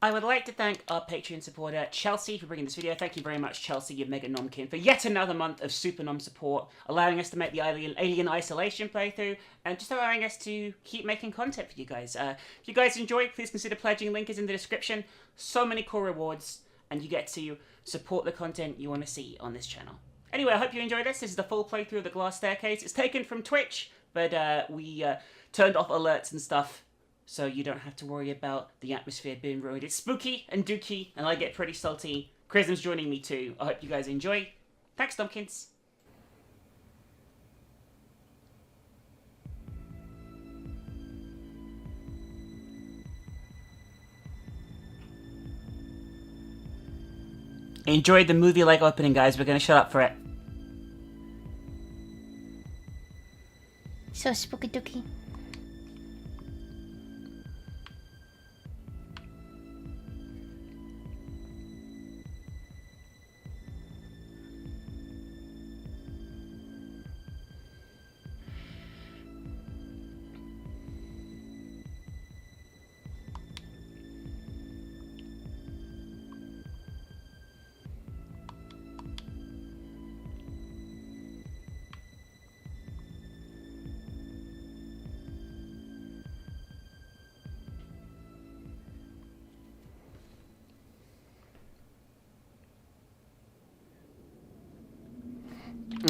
I would like to thank our Patreon supporter, Chelsea, for bringing this video. Thank you very much, Chelsea, you mega nomkin, for yet another month of Super Nom support, allowing us to make the Alien Isolation playthrough, and just allowing us to keep making content for you guys. If you guys enjoy, please consider pledging. Link is in the description. So many cool rewards, and you get to support the content you want to see on this channel. Anyway, I hope you enjoyed this. This is the full playthrough of the Glass Staircase. It's taken from Twitch, but we turned off alerts and stuff, so you don't have to worry about the atmosphere being ruined. It's spooky and dooky, and I get pretty salty. Chrism's joining me too. I hope you guys enjoy. Thanks, Dumpkins. Enjoyed the movie-like opening, guys. We're gonna shut up for it. So spooky dooky.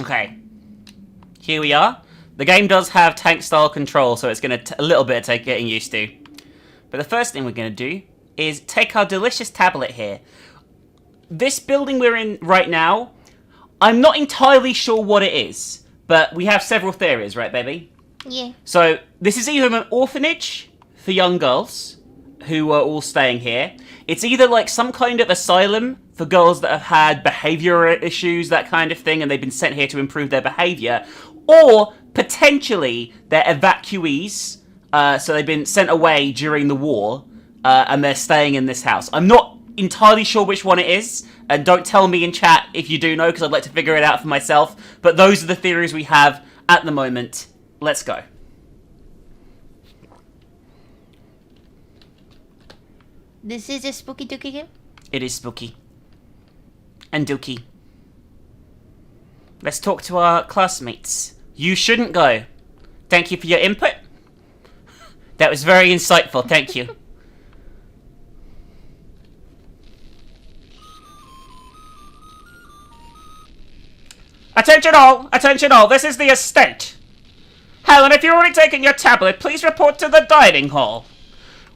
Okay, here we are. The game does have tank-style control, so it's going to a little bit of getting used to. But the first thing we're going to do is take our delicious tablet here. This building we're in right now, I'm not entirely sure what it is, but we have several theories, right, baby? Yeah. So, this is either an orphanage for young girls who are all staying here. It's either like some kind of asylum for girls that have had behavioural issues, that kind of thing, and they've been sent here to improve their behaviour. Or, potentially, they're evacuees, so they've been sent away during the war, and they're staying in this house. I'm not entirely sure which one it is, and don't tell me in chat if you do know, because I'd like to figure it out for myself. But those are the theories we have at the moment. Let's go. This is a spooky dooky game? It is spooky. And dooky. Let's talk to our classmates. You shouldn't go. Thank you for your input. That was very insightful, thank you. Attention all, this is the estate. Helen, if you've already taken your tablet, please report to the dining hall.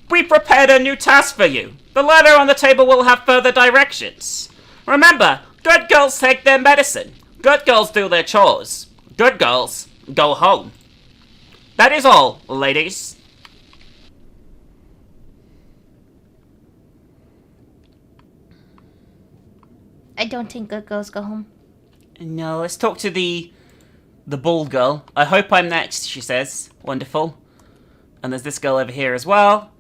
We prepared a new task for you. The letter on the table will have further directions. Remember, good girls take their medicine. Good girls do their chores. Good girls go home. That is all, ladies. I don't think good girls go home. No, let's talk to the bald girl. I hope I'm next, she says. Wonderful. And there's this girl over here as well.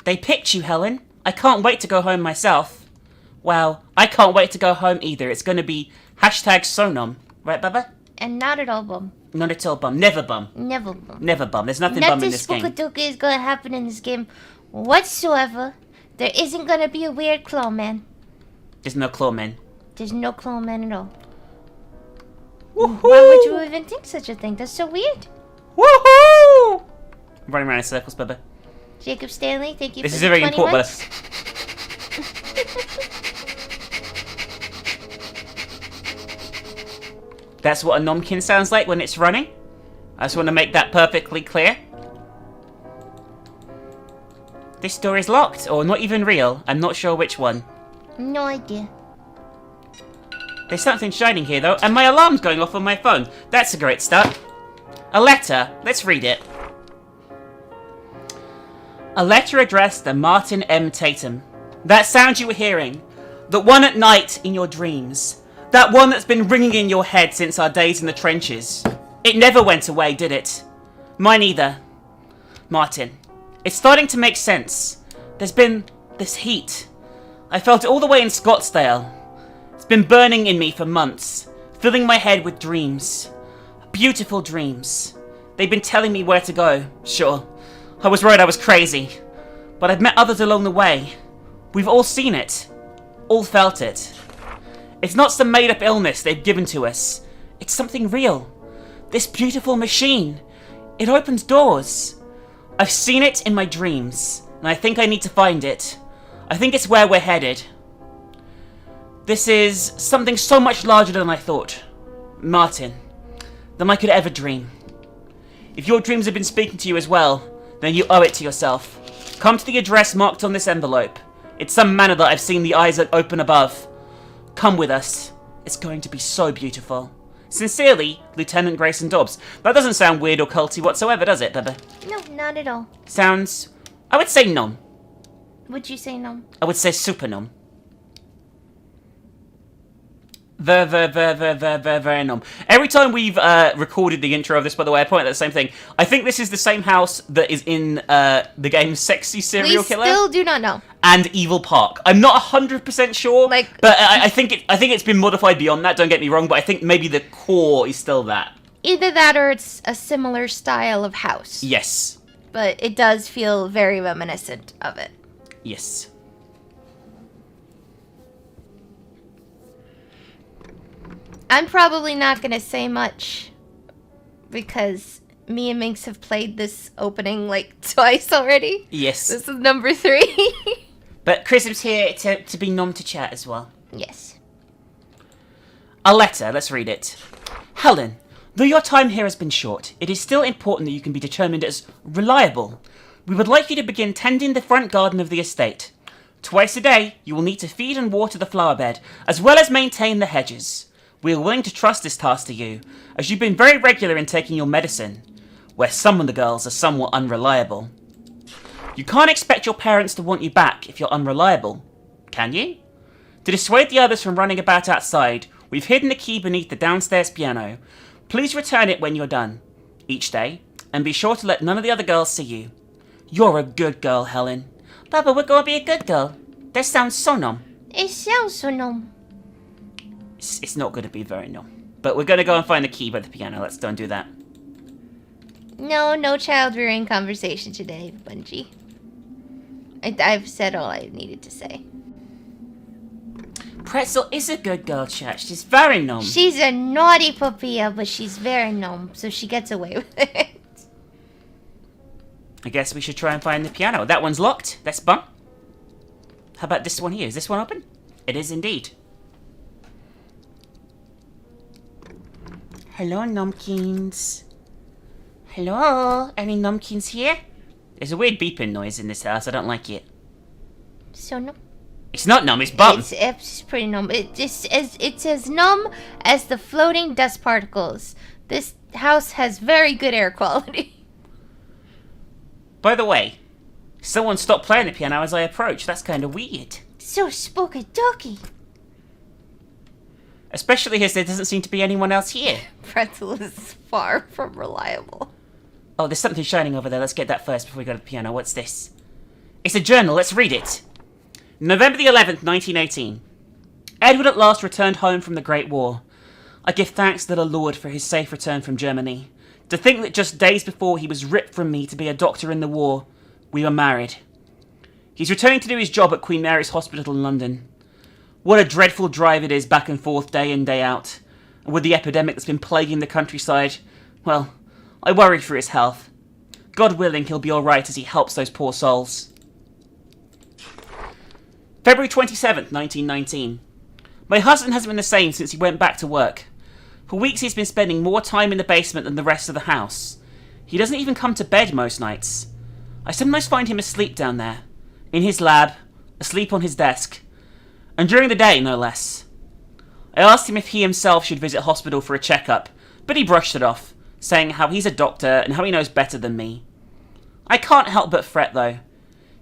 They picked you, Helen. I can't wait to go home myself. Wow, I can't wait to go home either. It's going to be #Sonom. Right, Bubba? And not at all bum. Not at all bum. Never bum. Never bum. Never bum. There's nothing bum in this game. Nothing spooky dooky is going to happen in this game whatsoever. There isn't going to be a weird claw man. There's no clawmen. There's no claw man at all. Woohoo! Why would you even think such a thing? That's so weird. Woohoo! I'm running around in circles, Bubba. Jacob Stanley, thank you This for is the a very 20 important. months. That's what a nomkin sounds like when it's running. I just want to make that perfectly clear. This door is locked, or not even real. I'm not sure which one. No idea. There's something shining here, though, and my alarm's going off on my phone. That's a great start. A letter. Let's read it. A letter addressed to Martin M. Tatum. That sound you were hearing. The one at night in your dreams. That one that's been ringing in your head since our days in the trenches. It never went away, did it? Mine either. Martin. It's starting to make sense. There's been this heat. I felt it all the way in Scottsdale. It's been burning in me for months, filling my head with dreams. Beautiful dreams. They've been telling me where to go, sure. I was worried I was crazy, but I've met others along the way. We've all seen it. All felt it. It's not some made-up illness they've given to us. It's something real. This beautiful machine. It opens doors. I've seen it in my dreams, and I think I need to find it. I think it's where we're headed. This is something so much larger than I thought. Martin, than I could ever dream. If your dreams have been speaking to you as well, then you owe it to yourself. Come to the address marked on this envelope. It's some manner that I've seen the eyes open above. Come with us. It's going to be so beautiful. Sincerely, Lieutenant Grayson Dobbs. That doesn't sound weird or culty whatsoever, does it, Bubba? No, not at all. Sounds... I would say nom. Would you say no? I would say super nom. Very nom. Every time we've recorded the intro of this, by the way, I point at the same thing. I think this is the same house that is in the game Sexy Serial Killer. We still do not know. And Evil Park. I'm not 100% sure, but I think it's been modified beyond that, don't get me wrong, but I think maybe the core is still that. Either that or it's a similar style of house. Yes. But it does feel very reminiscent of it. Yes. I'm probably not going to say much because me and Minx have played this opening like twice already. Yes. This is number 3. But Chrism's here to be nom to chat as well. Yes. A letter, let's read it. Helen, though your time here has been short, it is still important that you can be determined as reliable. We would like you to begin tending the front garden of the estate. Twice a day, you will need to feed and water the flower bed, as well as maintain the hedges. We are willing to trust this task to you, as you've been very regular in taking your medicine, where some of the girls are somewhat unreliable. You can't expect your parents to want you back if you're unreliable, can you? To dissuade the others from running about outside, we've hidden the key beneath the downstairs piano. Please return it when you're done, each day, and be sure to let none of the other girls see you. You're a good girl, Helen. Papa, we're going to be a good girl. That sounds so nom. It sounds so nom. It's not going to be very nom. But we're going to go and find the key by the piano. Let's go and do that. No child rearing conversation today, Bungie. I've said all I needed to say. Pretzel is a good girl, chat. She's very nom. She's a naughty papilla, but she's very nom, so she gets away with it. I guess we should try and find the piano. That one's locked. That's bum. How about this one here? Is this one open? It is indeed. Hello, Nomkins. Hello? Any Nomkins here? There's a weird beeping noise in this house. I don't like it. So nom. It's not nom, it's bum. It's pretty numb. It's as numb as the floating dust particles. This house has very good air quality. By the way, someone stopped playing the piano as I approached. That's kind of weird. So spooky dooky. Especially as there doesn't seem to be anyone else here. Pretzel is far from reliable. Oh, there's something shining over there. Let's get that first before we go to the piano. What's this? It's a journal. Let's read it. November the 11th, 1918. Edward at last returned home from the Great War. I give thanks to the Lord for his safe return from Germany. To think that just days before he was ripped from me to be a doctor in the war, we were married. He's returning to do his job at Queen Mary's Hospital in London. What a dreadful drive it is back and forth day in, day out. And with the epidemic that's been plaguing the countryside, well, I worry for his health. God willing, he'll be alright as he helps those poor souls. February 27th, 1919. My husband hasn't been the same since he went back to work. For weeks he's been spending more time in the basement than the rest of the house. He doesn't even come to bed most nights. I sometimes find him asleep down there, in his lab, asleep on his desk, and during the day, no less. I asked him if he himself should visit hospital for a checkup, but he brushed it off, saying how he's a doctor and how he knows better than me. I can't help but fret, though.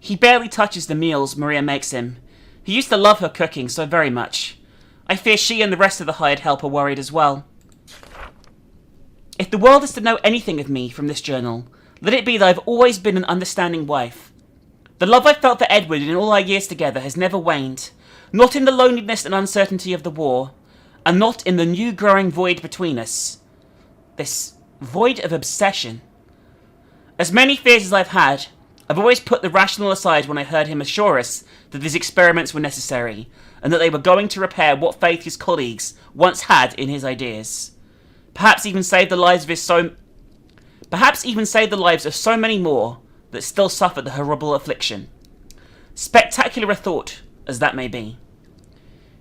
He barely touches the meals Maria makes him. He used to love her cooking so very much. I fear she and the rest of the hired help are worried as well. If the world is to know anything of me from this journal, let it be that I've always been an understanding wife. The love I've felt for Edward in all our years together has never waned, not in the loneliness and uncertainty of the war, and not in the new growing void between us. This void of obsession. As many fears as I've had, I've always put the rational aside when I heard him assure us that these experiments were necessary, and that they were going to repair what faith his colleagues once had in his ideas. Perhaps even save the lives of so many more that still suffered the horrible affliction. Spectacular a thought as that may be.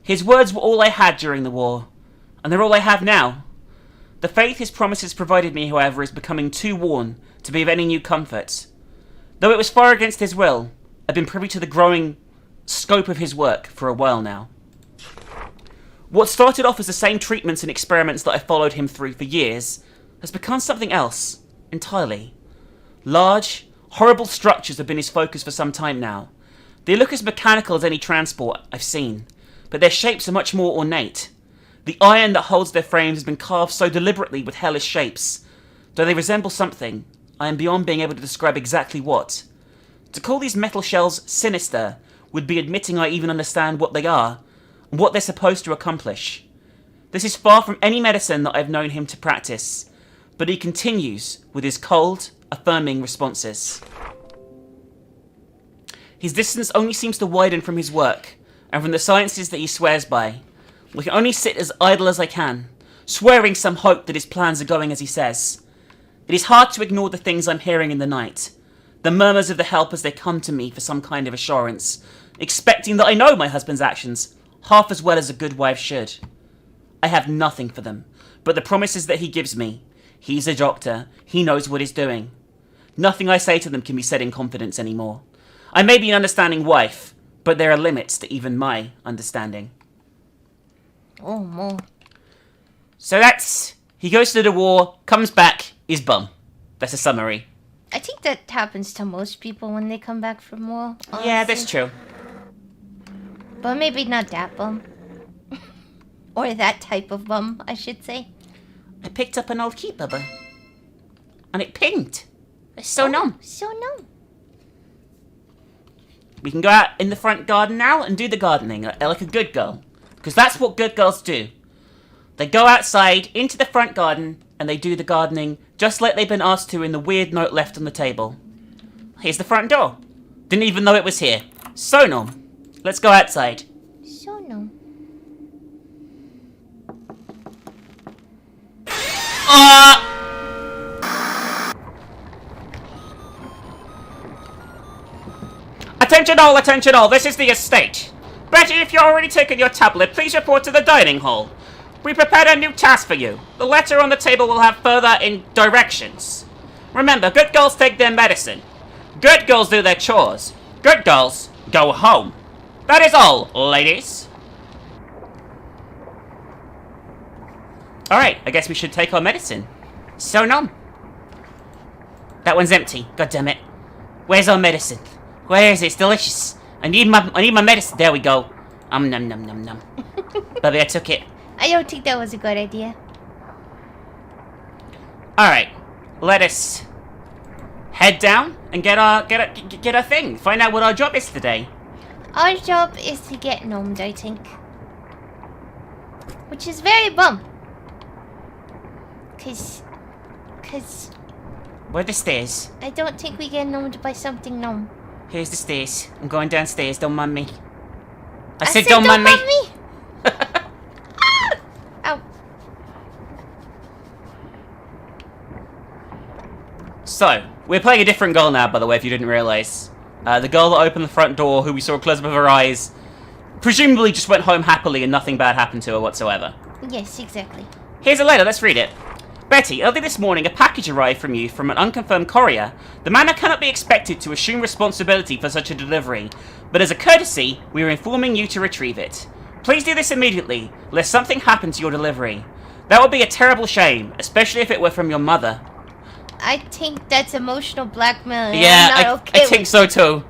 His words were all I had during the war, and they're all I have now. The faith his promises provided me, however, is becoming too worn to be of any new comfort. Though it was far against his will, I've been privy to the growing scope of his work for a while now. What started off as the same treatments and experiments that I followed him through for years has become something else entirely. Large, horrible structures have been his focus for some time now. They look as mechanical as any transport I've seen, but their shapes are much more ornate. The iron that holds their frames has been carved so deliberately with hellish shapes. Though they resemble something, I am beyond being able to describe exactly what. To call these metal shells sinister would be admitting I even understand what they are, and what they're supposed to accomplish. This is far from any medicine that I've known him to practice, but he continues with his cold, affirming responses. His distance only seems to widen from his work, and from the sciences that he swears by. I can only sit as idle as I can, swearing some hope that his plans are going as he says. It is hard to ignore the things I'm hearing in the night, the murmurs of the helpers they come to me for some kind of assurance, expecting that I know my husband's actions half as well as a good wife should. I have nothing for them, but the promises that he gives me. He's a doctor, he knows what he's doing. Nothing I say to them can be said in confidence anymore. I may be an understanding wife, but there are limits to even my understanding. Oh, more. So that's... He goes to the war, comes back, is bum. That's a summary. I think that happens to most people when they come back from war. Honestly. Yeah, that's true. But maybe not that bum. Or that type of bum, I should say. I picked up an old key bubba. And it pinged. It's so numb. So numb. We can go out in the front garden now and do the gardening like a good girl. Because that's what good girls do. They go outside into the front garden and they do the gardening just like they've been asked to in the weird note left on the table. Here's the front door. Didn't even know it was here. So numb. Let's go outside. So numb. Attention all, this is the estate. Betty, if you're already taken your tablet, please report to the dining hall. We prepared a new task for you. The letter on the table will have further directions. Remember, good girls take their medicine. Good girls do their chores. Good girls go home. That is all, ladies. Alright, I guess we should take our medicine. So numb. That one's empty, god damn it. Where's our medicine? Where is it? It's delicious. I need my medicine. There we go. Num num num. Baby, I took it. I don't think that was a good idea. Alright. Let us head down and get our thing. Find out what our job is today. Our job is to get gnomed, I think. Which is very bum. Cause Where are the stairs? I don't think we get gnomed by something gnome. Here's the stairs. I'm going downstairs. Don't mind me. I said don't mind me. Ow. So, we're playing a different girl now, by the way, if you didn't realise. The girl that opened the front door, who we saw a close-up of her eyes, presumably just went home happily and nothing bad happened to her whatsoever. Yes, exactly. Here's a letter, let's read it. Betty, early this morning a package arrived from you from an unconfirmed courier. The manner cannot be expected to assume responsibility for such a delivery, but as a courtesy, we are informing you to retrieve it. Please do this immediately, lest something happen to your delivery. That would be a terrible shame, especially if it were from your mother. I think that's emotional blackmail. Yeah, I'm not okay I think so too.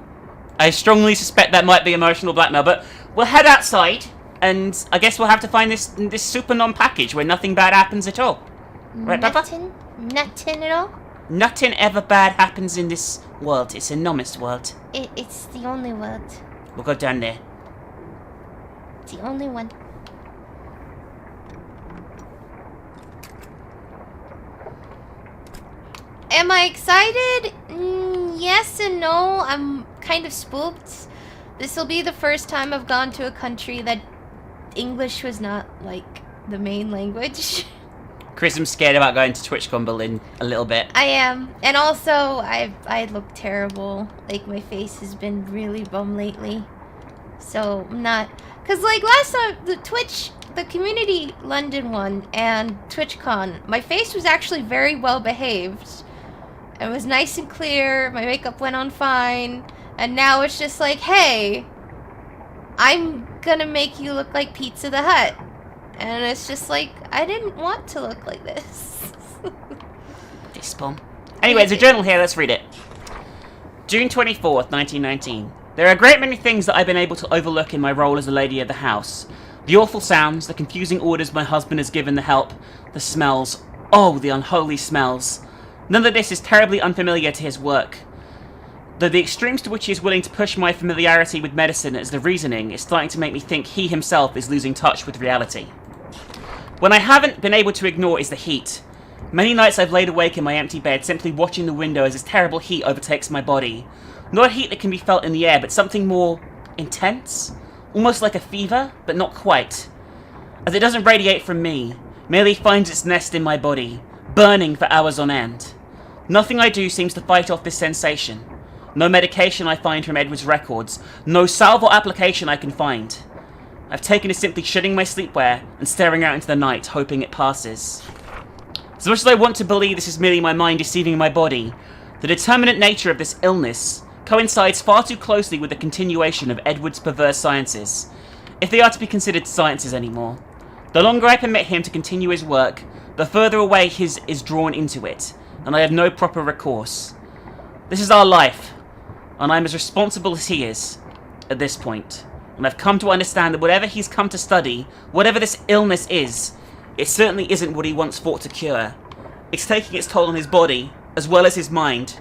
I strongly suspect that might be emotional blackmail, but we'll head outside, and I guess we'll have to find this super non-package where nothing bad happens at all. Right, Papa? Nothing at all? Nothing ever bad happens in this world. It's a nomist world. It's the only world. We'll go down there. It's the only one. am I excited? Yes and no. I'm kind of spooked. This will be the first time I've gone to a country that English was not, like, the main language. Chris, I'm scared about going to TwitchCon Berlin a little bit. I am. And also, I look terrible. Like, my face has been really bum lately. So, I'm not... Because, like, last time, the Community London one and TwitchCon, my face was actually very well behaved. It was nice and clear, my makeup went on fine, and now it's just like, hey, I'm gonna make you look like Pizza the Hut. And it's just like, I didn't want to look like this. This bomb. Anyway, there's a journal here, let's read it. June 24th, 1919. There are a great many things that I've been able to overlook in my role as a lady of the house. The awful sounds, the confusing orders my husband has given the help, the smells. Oh, the unholy smells. None of this is terribly unfamiliar to his work. Though the extremes to which he is willing to push my familiarity with medicine as the reasoning is starting to make me think he himself is losing touch with reality. When I haven't been able to ignore is the heat. Many nights I've laid awake in my empty bed simply watching the window as this terrible heat overtakes my body. Not a heat that can be felt in the air, but something more intense. Almost like a fever, but not quite. As it doesn't radiate from me, merely finds its nest in my body, burning for hours on end. Nothing I do seems to fight off this sensation. No medication I find from Edward's records, no salve or application I can find. I've taken to simply shutting my sleepwear and staring out into the night, hoping it passes. As much as I want to believe this is merely my mind deceiving my body, the determinate nature of this illness coincides far too closely with the continuation of Edward's perverse sciences, if they are to be considered sciences anymore. The longer I permit him to continue his work, the further away his is drawn into it, and I have no proper recourse. This is our life, and I'm as responsible as he is, at this point. And I've come to understand that whatever he's come to study, whatever this illness is, it certainly isn't what he once fought to cure. It's taking its toll on his body, as well as his mind,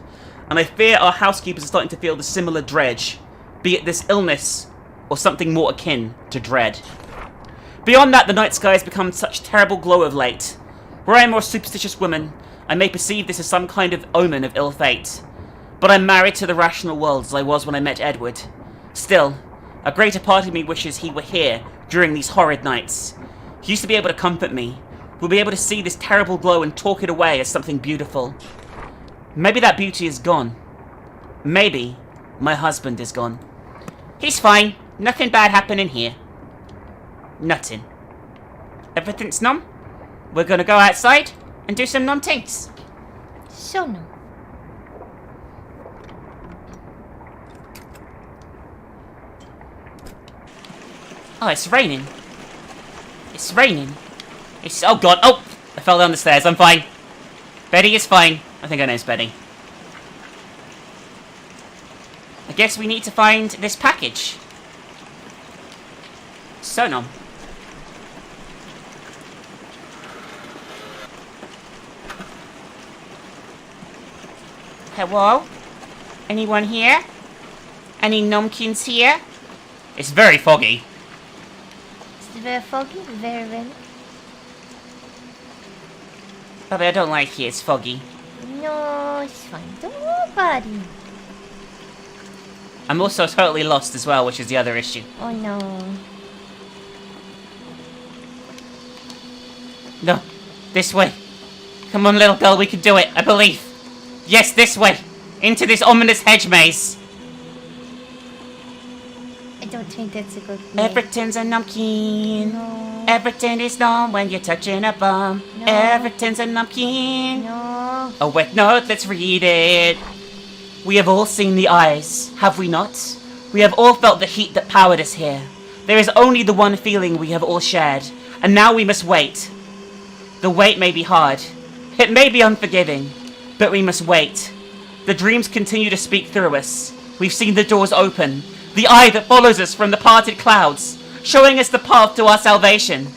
and I fear our housekeepers are starting to feel the similar dredge, be it this illness, or something more akin to dread. Beyond that, the night sky has become such terrible glow of late. Were I a more superstitious woman, I may perceive this as some kind of omen of ill fate. But I'm married to the rational world as I was when I met Edward. Still, a greater part of me wishes he were here during these horrid nights. He used to be able to comfort me. We'll be able to see this terrible glow and talk it away as something beautiful. Maybe that beauty is gone. Maybe my husband is gone. He's fine. Nothing bad happening here. Nothing. Everything's numb. We're gonna go outside and do some numb things. So no. Oh, it's raining. It's raining. It's... Oh, God. Oh! I fell down the stairs. I'm fine. Betty is fine. I think her name's Betty. I guess we need to find this package. Sonom. Hello? Anyone here? Any nomkins here? It's very foggy. It's very foggy, very rainy. Bobby, I don't like here. It's foggy. No, it's fine. Don't worry about it. I'm also totally lost as well, which is the other issue. Oh no. No. This way. Come on, little girl, we can do it. I believe. Yes, this way. Into this ominous hedge maze. I don't think that's a good name. Everything's a numpkin. No. Everything is numb when you're touching a bum. No. Everything's a numpkin. No. Oh, wait, no, let's read it. We have all seen the eyes, have we not? We have all felt the heat that powered us here. There is only the one feeling we have all shared, and now we must wait. The wait may be hard. It may be unforgiving, but we must wait. The dreams continue to speak through us. We've seen the doors open, the eye that follows us from the parted clouds, showing us the path to our salvation.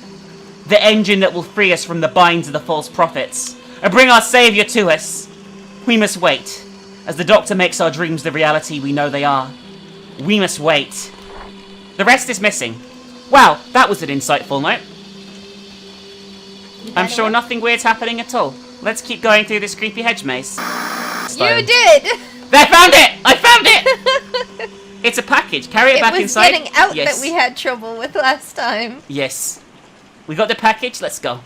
The engine that will free us from the binds of the false prophets, and bring our Saviour to us. We must wait, as the Doctor makes our dreams the reality we know they are. We must wait. The rest is missing. Wow, that was an insightful note. I'm sure nothing weird's happening at all. Let's keep going through this creepy hedge maze. last time. You did! I found it! I found it! It's a package. Carry it back inside. It was getting out yes. that we had trouble with last time. Yes. We got the package. Let's go.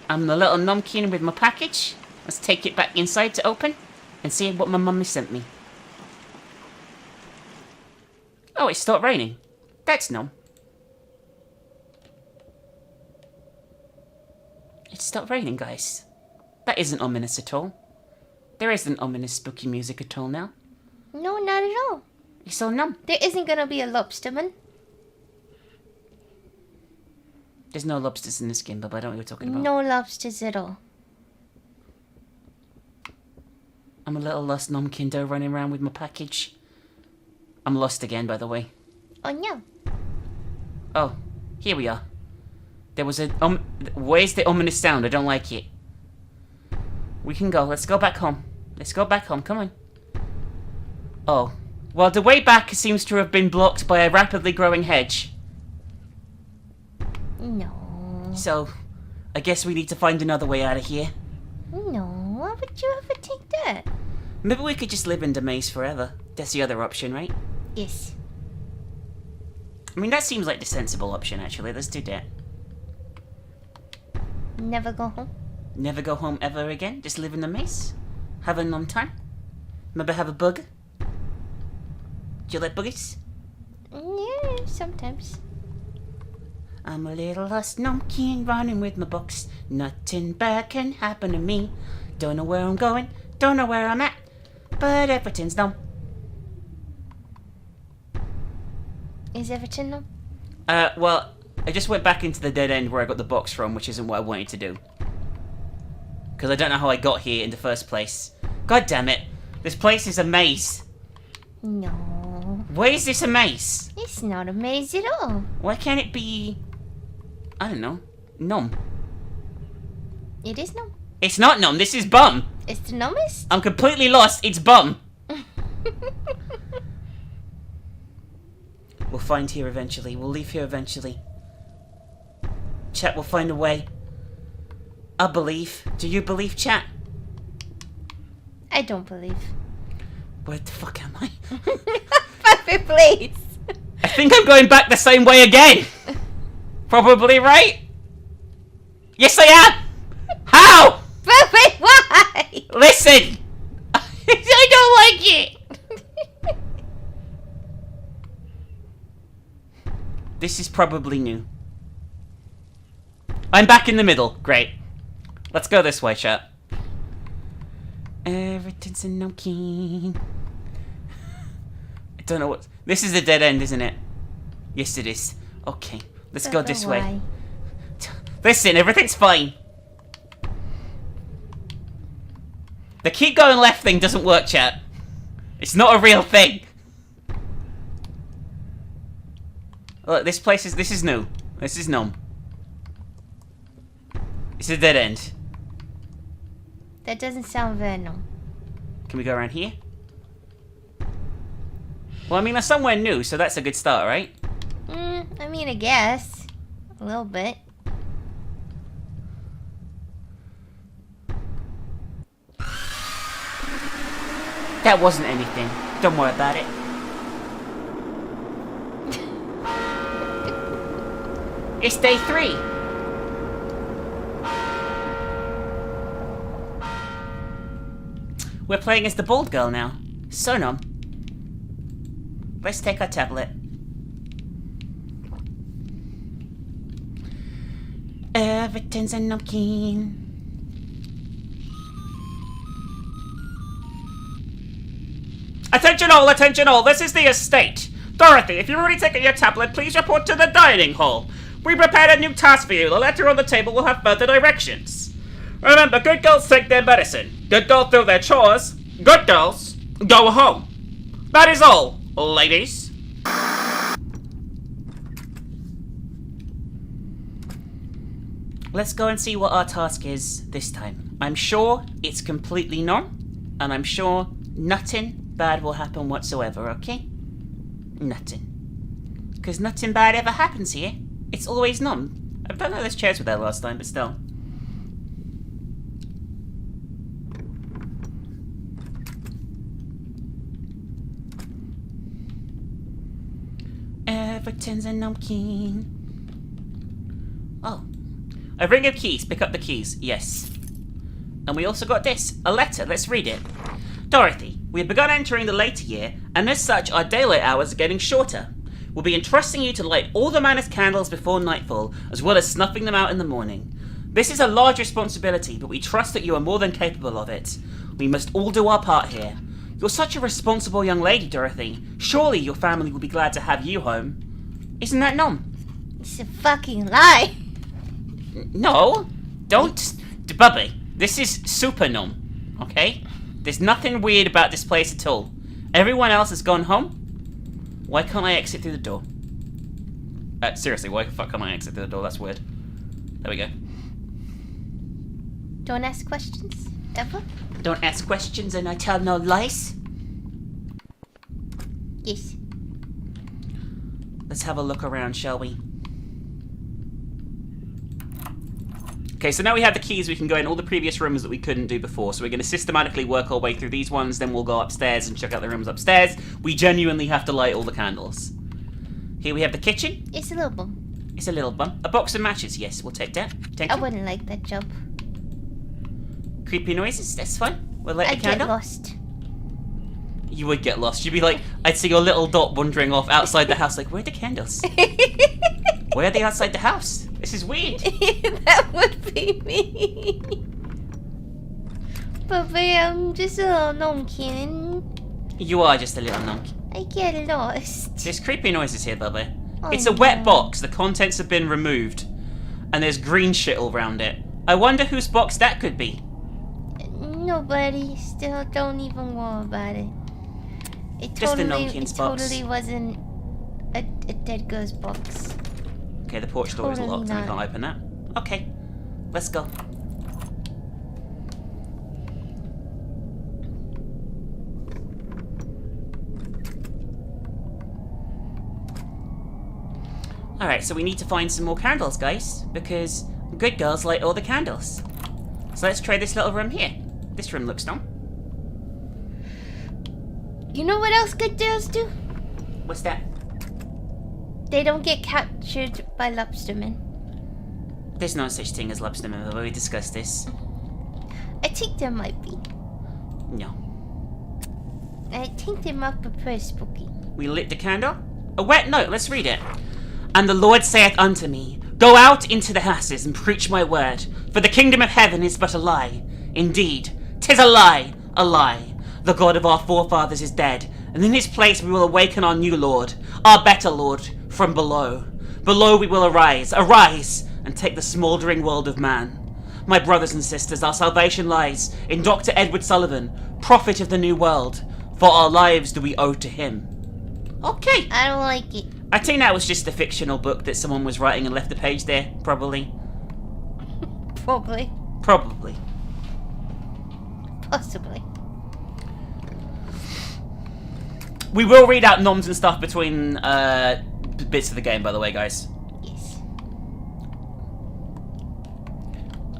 I'm the little numpkin with my package. Let's take it back inside to open and see what my mummy sent me. Oh, it stopped raining. That's numb. It stopped raining, guys. That isn't ominous at all. There isn't ominous spooky music at all now. No, not at all. It's all numb. There isn't gonna be a lobsterman. There's no lobsters in this game, but I don't know what you're talking about. No lobsters at all. I'm a little lost nomkindo running around with my package. I'm lost again, by the way. Oh no. Oh, here we are. There was a where's the ominous sound? I don't like it. We can go. Let's go back home. Let's go back home. Come on. Oh. Well, the way back seems to have been blocked by a rapidly growing hedge. No. So, I guess we need to find another way out of here. No, why would you ever think that? Maybe we could just live in the maze forever. That's the other option, right? Yes. I mean, that seems like the sensible option, actually. Let's do that. Never go home? Never go home ever again? Just live in the maze? Have a long time? Maybe have a bug? Do you like buggies? Yeah, sometimes. I'm a little lost numpkin running with my box. Nothing bad can happen to me. Don't know where I'm going, don't know where I'm at, but everything's numb. Is Everton numb? Well, I just went back into the dead end where I got the box from, which isn't what I wanted to do. Because I don't know how I got here in the first place. God damn it. This place is a maze. No. Why is this a maze? It's not a maze at all. Why can't it be... I don't know. Numb. It is numb. It's not numb, this is bum. It's the numbest? I'm completely lost, it's bum. We'll find here eventually. We'll leave here eventually. Chat will find a way. I believe. Do you believe, chat? I don't believe. Where the fuck am I? Perfect place. I think I'm going back the same way again. Probably right? Yes, I am. How? Perfect. Why? Listen. I don't like it. This is probably new. I'm back in the middle. Great. Let's go this way, chat. Everything's a numpkin. I don't know what... This is a dead end, isn't it? Yes, it is. Okay, let's go this way. Listen, everything's fine. The keep going left thing doesn't work, chat. It's not a real thing. Look, this place is... This is new. This is numb. It's a dead end. That doesn't sound venom. Can we go around here? Well, I mean, that's somewhere new, so that's a good start, right? I mean, I guess. A little bit. That wasn't anything. Don't worry about it. It's day 3. We're playing as the bald girl now. So numb. Let's take our tablet. Everything's a numpkin. Attention all, this is the estate. Dorothy, if you've already taken your tablet, please report to the dining hall. We prepared a new task for you. The letter on the table will have further directions. Remember, good girls take their medicine. Good girls do their chores. Good girls go home. That is all, ladies. Let's go and see what our task is this time. I'm sure it's completely numb, and I'm sure nothing bad will happen whatsoever, okay? Nothing. Because nothing bad ever happens here. It's always numb. I don't know those chairs were there last time, but still. for tins and numpkin. Oh. A ring of keys. Pick up the keys. Yes. And we also got this. A letter. Let's read it. Dorothy, we have begun entering the later year, and as such, our daylight hours are getting shorter. We'll be entrusting you to light all the manor's candles before nightfall, as well as snuffing them out in the morning. This is a large responsibility, but we trust that you are more than capable of it. We must all do our part here. You're such a responsible young lady, Dorothy. Surely your family will be glad to have you home. Isn't that Nom? It's a fucking lie. No, don't. Bubby, this is Super Nom, okay? There's nothing weird about this place at all. Everyone else has gone home. Why can't I exit through the door? Seriously, why the fuck can't I exit through the door? That's weird. There we go. Don't ask questions, ever? Don't ask questions and I tell no lies? Yes. Let's have a look around, shall we? Okay, so now we have the keys, we can go in all the previous rooms that we couldn't do before. So we're going to systematically work our way through these ones, then we'll go upstairs and check out the rooms upstairs. We genuinely have to light all the candles. Here we have the kitchen. It's a little bum. It's a little bum. A box of matches, yes, we'll take that. Thank you. I wouldn't like that job. Creepy noises, that's fine. We'll light the I'd candle. get lost. You would get lost. You'd be like, I'd see your little dot wandering off outside the house, like, where are the candles? Why are they outside the house? This is weird. That would be me. But I'm just a little numpkin. You are just a little nunk. I get lost. There's creepy noises here, Bubby. Oh, It's a wet no. box. The contents have been removed. And there's green shit all around it. I wonder whose box that could be. Nobody. Still don't even worry about it. It Just the totally, Numpkin's it box. totally wasn't a dead girl's box. Okay, the porch door is Totally locked and we not. can't open that. Okay, let's go. Alright, so we need to find some more candles, guys, because good girls light all the candles. So let's try this little room here. This room looks dumb. You know what else good girls do? What's that? They don't get captured by lobstermen. There's no such thing as lobstermen, have we discussed this? I think there might be. No. I think they might be pretty spooky. We lit the candle. A wet note, let's read it. And the Lord saith unto me, Go out into the houses and preach my word, for the kingdom of heaven is but a lie. Indeed, 'tis a lie, a lie. The God of our forefathers is dead, and in his place we will awaken our new Lord, our better Lord, from below. Below we will arise, and take the smouldering world of man. My brothers and sisters, our salvation lies in Dr. Edward Sullivan, prophet of the new world, for our lives do we owe to him. Okay. I don't like it. I think that was just a fictional book that someone was writing and left a page there, probably. Probably. Probably. Possibly. We will read out noms and stuff between bits of the game, by the way, guys. Yes.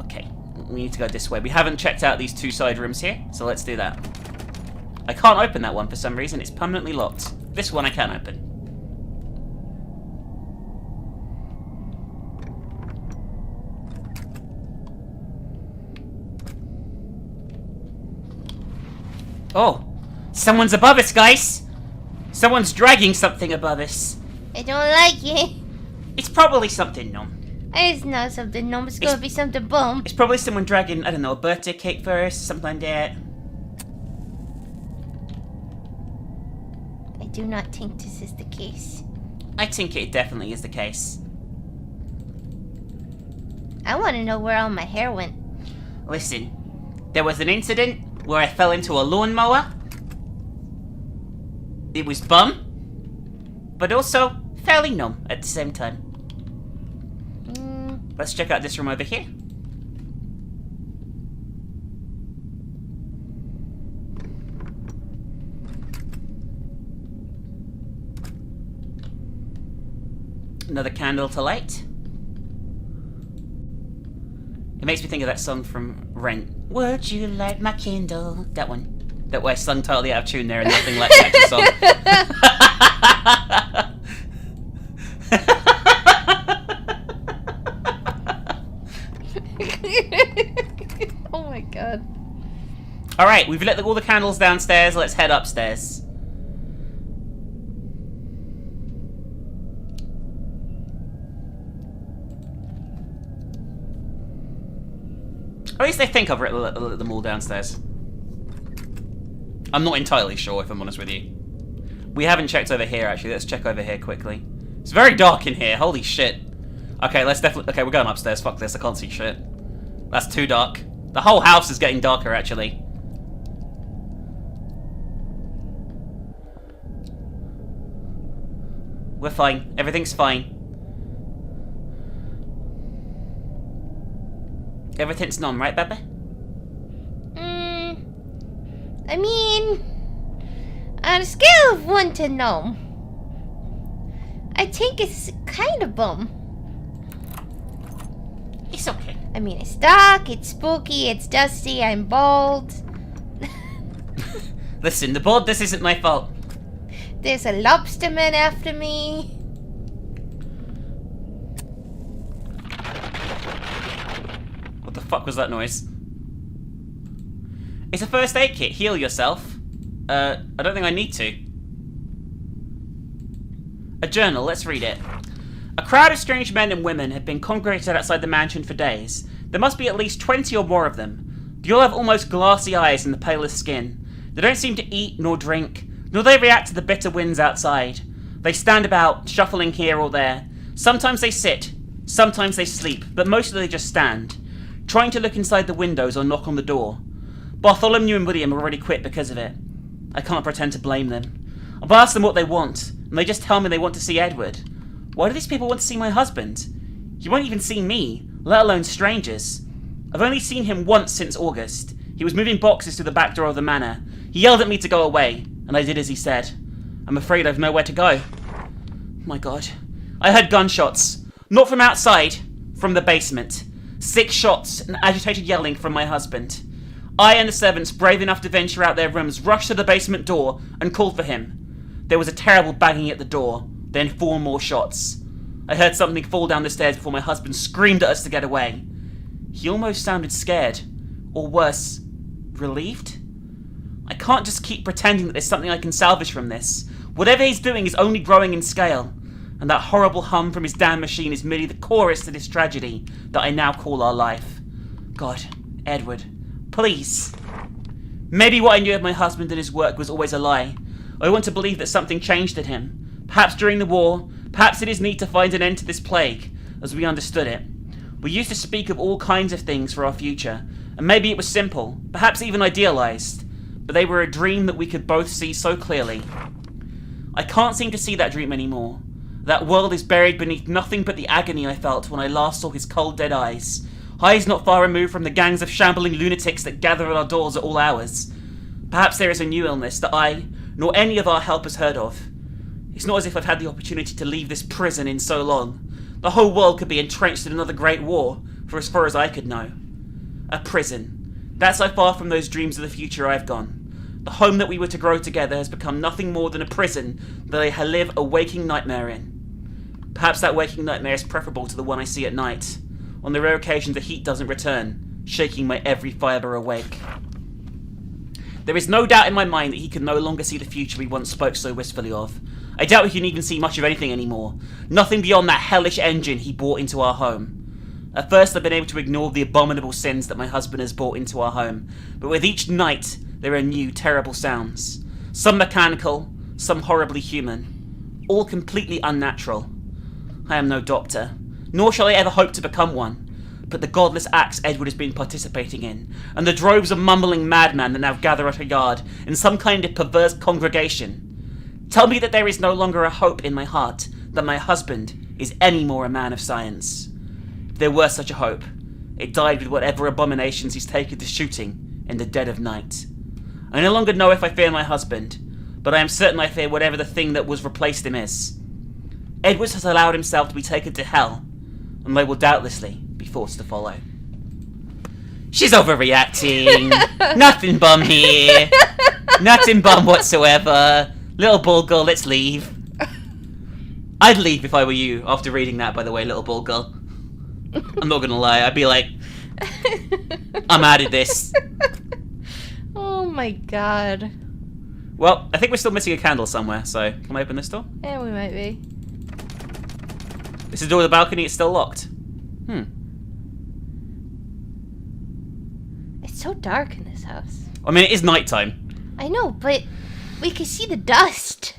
Okay, we need to go this way. We haven't checked out these two side rooms here, so let's do that. I can't open that one for some reason. It's permanently locked. This one I can open. Oh, someone's above us, guys. Someone's dragging something above us. I don't like it. It's probably something, Nom. It's not something numb. It's gonna be something bum. It's probably someone dragging, I don't know, a birthday cake for us, something like that. I do not think this is the case. I think it definitely is the case. I want to know where all my hair went. Listen, there was an incident where I fell into a lawnmower. It was bum, but also fairly numb at the same time. Let's check out this room over here. Another candle to light. It makes me think of that song from Rent. Would you light my candle? That one. That way I sung totally out of tune there and nothing like the actual song. Alright, we've lit all the candles downstairs. Let's head upstairs. At least they think I've lit them all downstairs. I'm not entirely sure, if I'm honest with you. We haven't checked over here, actually. Let's check over here quickly. It's very dark in here. Holy shit. Okay, let's definitely... Okay, we're going upstairs. Fuck this. I can't see shit. That's too dark. The whole house is getting darker, actually. We're fine. Everything's fine. Everything's numb, right, Bebe? I mean, on a scale of 1 to numb, I think it's kind of bum. It's okay. I mean, it's dark, it's spooky, it's dusty, I'm bald. Listen, the board, this isn't my fault. There's a lobsterman after me. What the fuck was that noise? It's a first aid kit. Heal yourself. I don't think I need to. A journal. Let's read it. A crowd of strange men and women have been congregated outside the mansion for days. There must be at least 20 or more of them. They all have almost glassy eyes and the palest skin. They don't seem to eat nor drink, nor they react to the bitter winds outside. They stand about, shuffling here or there. Sometimes they sit, sometimes they sleep, but mostly they just stand, trying to look inside the windows or knock on the door. Bartholomew and William have already quit because of it. I can't pretend to blame them. I've asked them what they want, and they just tell me they want to see Edward. Why do these people want to see my husband? He won't even see me, let alone strangers. I've only seen him once since August. He was moving boxes to the back door of the manor. He yelled at me to go away, and I did as he said. I'm afraid I've nowhere to go. My God. I heard gunshots. Not from outside, from the basement. 6 shots and agitated yelling from my husband. I and the servants, brave enough to venture out their rooms, rushed to the basement door and called for him. There was a terrible banging at the door, then 4 more shots. I heard something fall down the stairs before my husband screamed at us to get away. He almost sounded scared, or worse, relieved. I can't just keep pretending that there's something I can salvage from this. Whatever he's doing is only growing in scale, and that horrible hum from his damn machine is merely the chorus to this tragedy that I now call our life. God, Edward, please. Maybe what I knew of my husband and his work was always a lie. I want to believe that something changed in him. Perhaps during the war, perhaps in his need to find an end to this plague, as we understood it. We used to speak of all kinds of things for our future, and maybe it was simple, perhaps even idealized, but they were a dream that we could both see so clearly. I can't seem to see that dream anymore. That world is buried beneath nothing but the agony I felt when I last saw his cold dead eyes. Eyes not far removed from the gangs of shambling lunatics that gather at our doors at all hours. Perhaps there is a new illness that I, nor any of our help has heard of. It's not as if I've had the opportunity to leave this prison in so long. The whole world could be entrenched in another great war, for as far as I could know. A prison. That's how far from those dreams of the future I've gone. The home that we were to grow together has become nothing more than a prison that I live a waking nightmare in. Perhaps that waking nightmare is preferable to the one I see at night. On the rare occasion the heat doesn't return, shaking my every fibre awake. There is no doubt in my mind that he can no longer see the future we once spoke so wistfully of. I doubt he can even see much of anything anymore. Nothing beyond that hellish engine he brought into our home. At first I've been able to ignore the abominable sins that my husband has brought into our home, but with each night there are new terrible sounds. Some mechanical, some horribly human. All completely unnatural. I am no doctor, nor shall I ever hope to become one, but the godless acts Edward has been participating in, and the droves of mumbling madmen that now gather at our yard in some kind of perverse congregation, tell me that there is no longer a hope in my heart that my husband is any more a man of science. If there were such a hope, it died with whatever abominations he's taken to shooting in the dead of night. I no longer know if I fear my husband, but I am certain I fear whatever the thing that was replaced him is. Edwards has allowed himself to be taken to hell, and I will doubtlessly be forced to follow. She's overreacting. Nothing bum here. Nothing bum whatsoever. Little bald girl, let's leave. I'd leave if I were you, after reading that, by the way, little bald girl. I'm not gonna lie, I'd be like, I'm out of this. Oh my god. Well, I think we're still missing a candle somewhere, so can I open this door? Yeah, we might be. This is the door to the balcony, it's still locked. It's so dark in this house. I mean, it is nighttime. I know, but we can see the dust.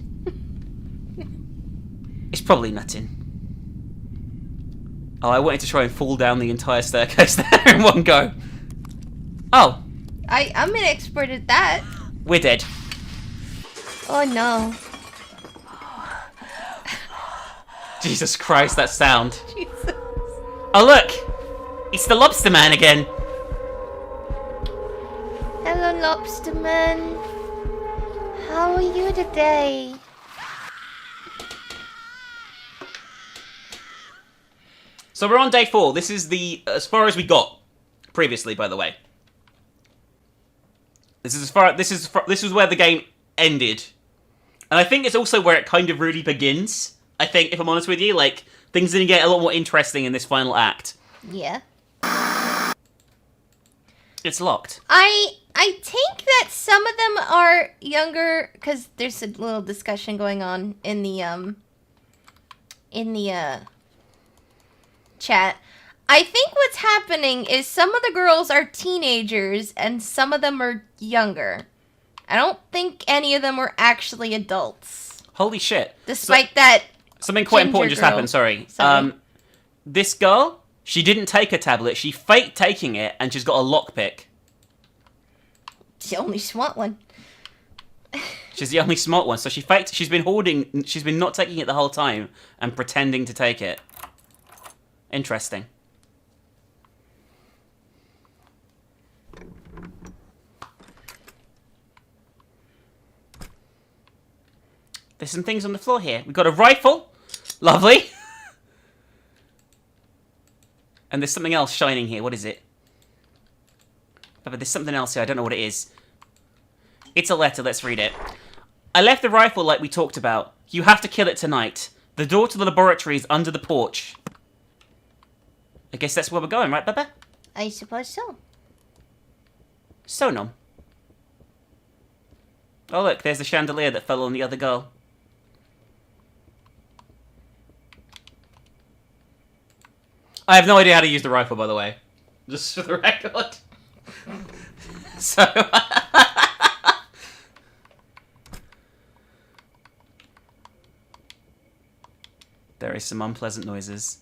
It's probably nothing. Oh, I wanted to try and fall down the entire staircase there in one go. Oh. I'm an expert at that. We're dead. Oh no. Jesus Christ, that sound. Jesus. Oh look! It's the lobster man again. Hello, lobster man. How are you today? So we're on day 4. This is as far as we got previously, by the way. This is where the game ended. And I think it's also where it kind of really begins. I think, if I'm honest with you, like, things didn't get a lot more interesting in this final act. Yeah. It's locked. I think that some of them are younger, because there's a little discussion going on in the chat. I think what's happening is some of the girls are teenagers and some of them are younger. I don't think any of them were actually adults. Holy shit. Despite that. Something quite important just happened, sorry. This girl, she didn't take a tablet, she faked taking it, and she's got a lockpick. The only smart one. She's the only smart one, so she's been not taking it the whole time, and pretending to take it. Interesting. There's some things on the floor here. We've got a rifle. Lovely. And there's something else shining here. What is it? But there's something else here. I don't know what it is. It's a letter. Let's read it. I left the rifle like we talked about. You have to kill it tonight. The door to the laboratory is under the porch. I guess that's where we're going, right, Baba? I suppose so. Sonom. Oh, look. There's the chandelier that fell on the other girl. I have no idea how to use the rifle, by the way. Just for the record. So... there is some unpleasant noises.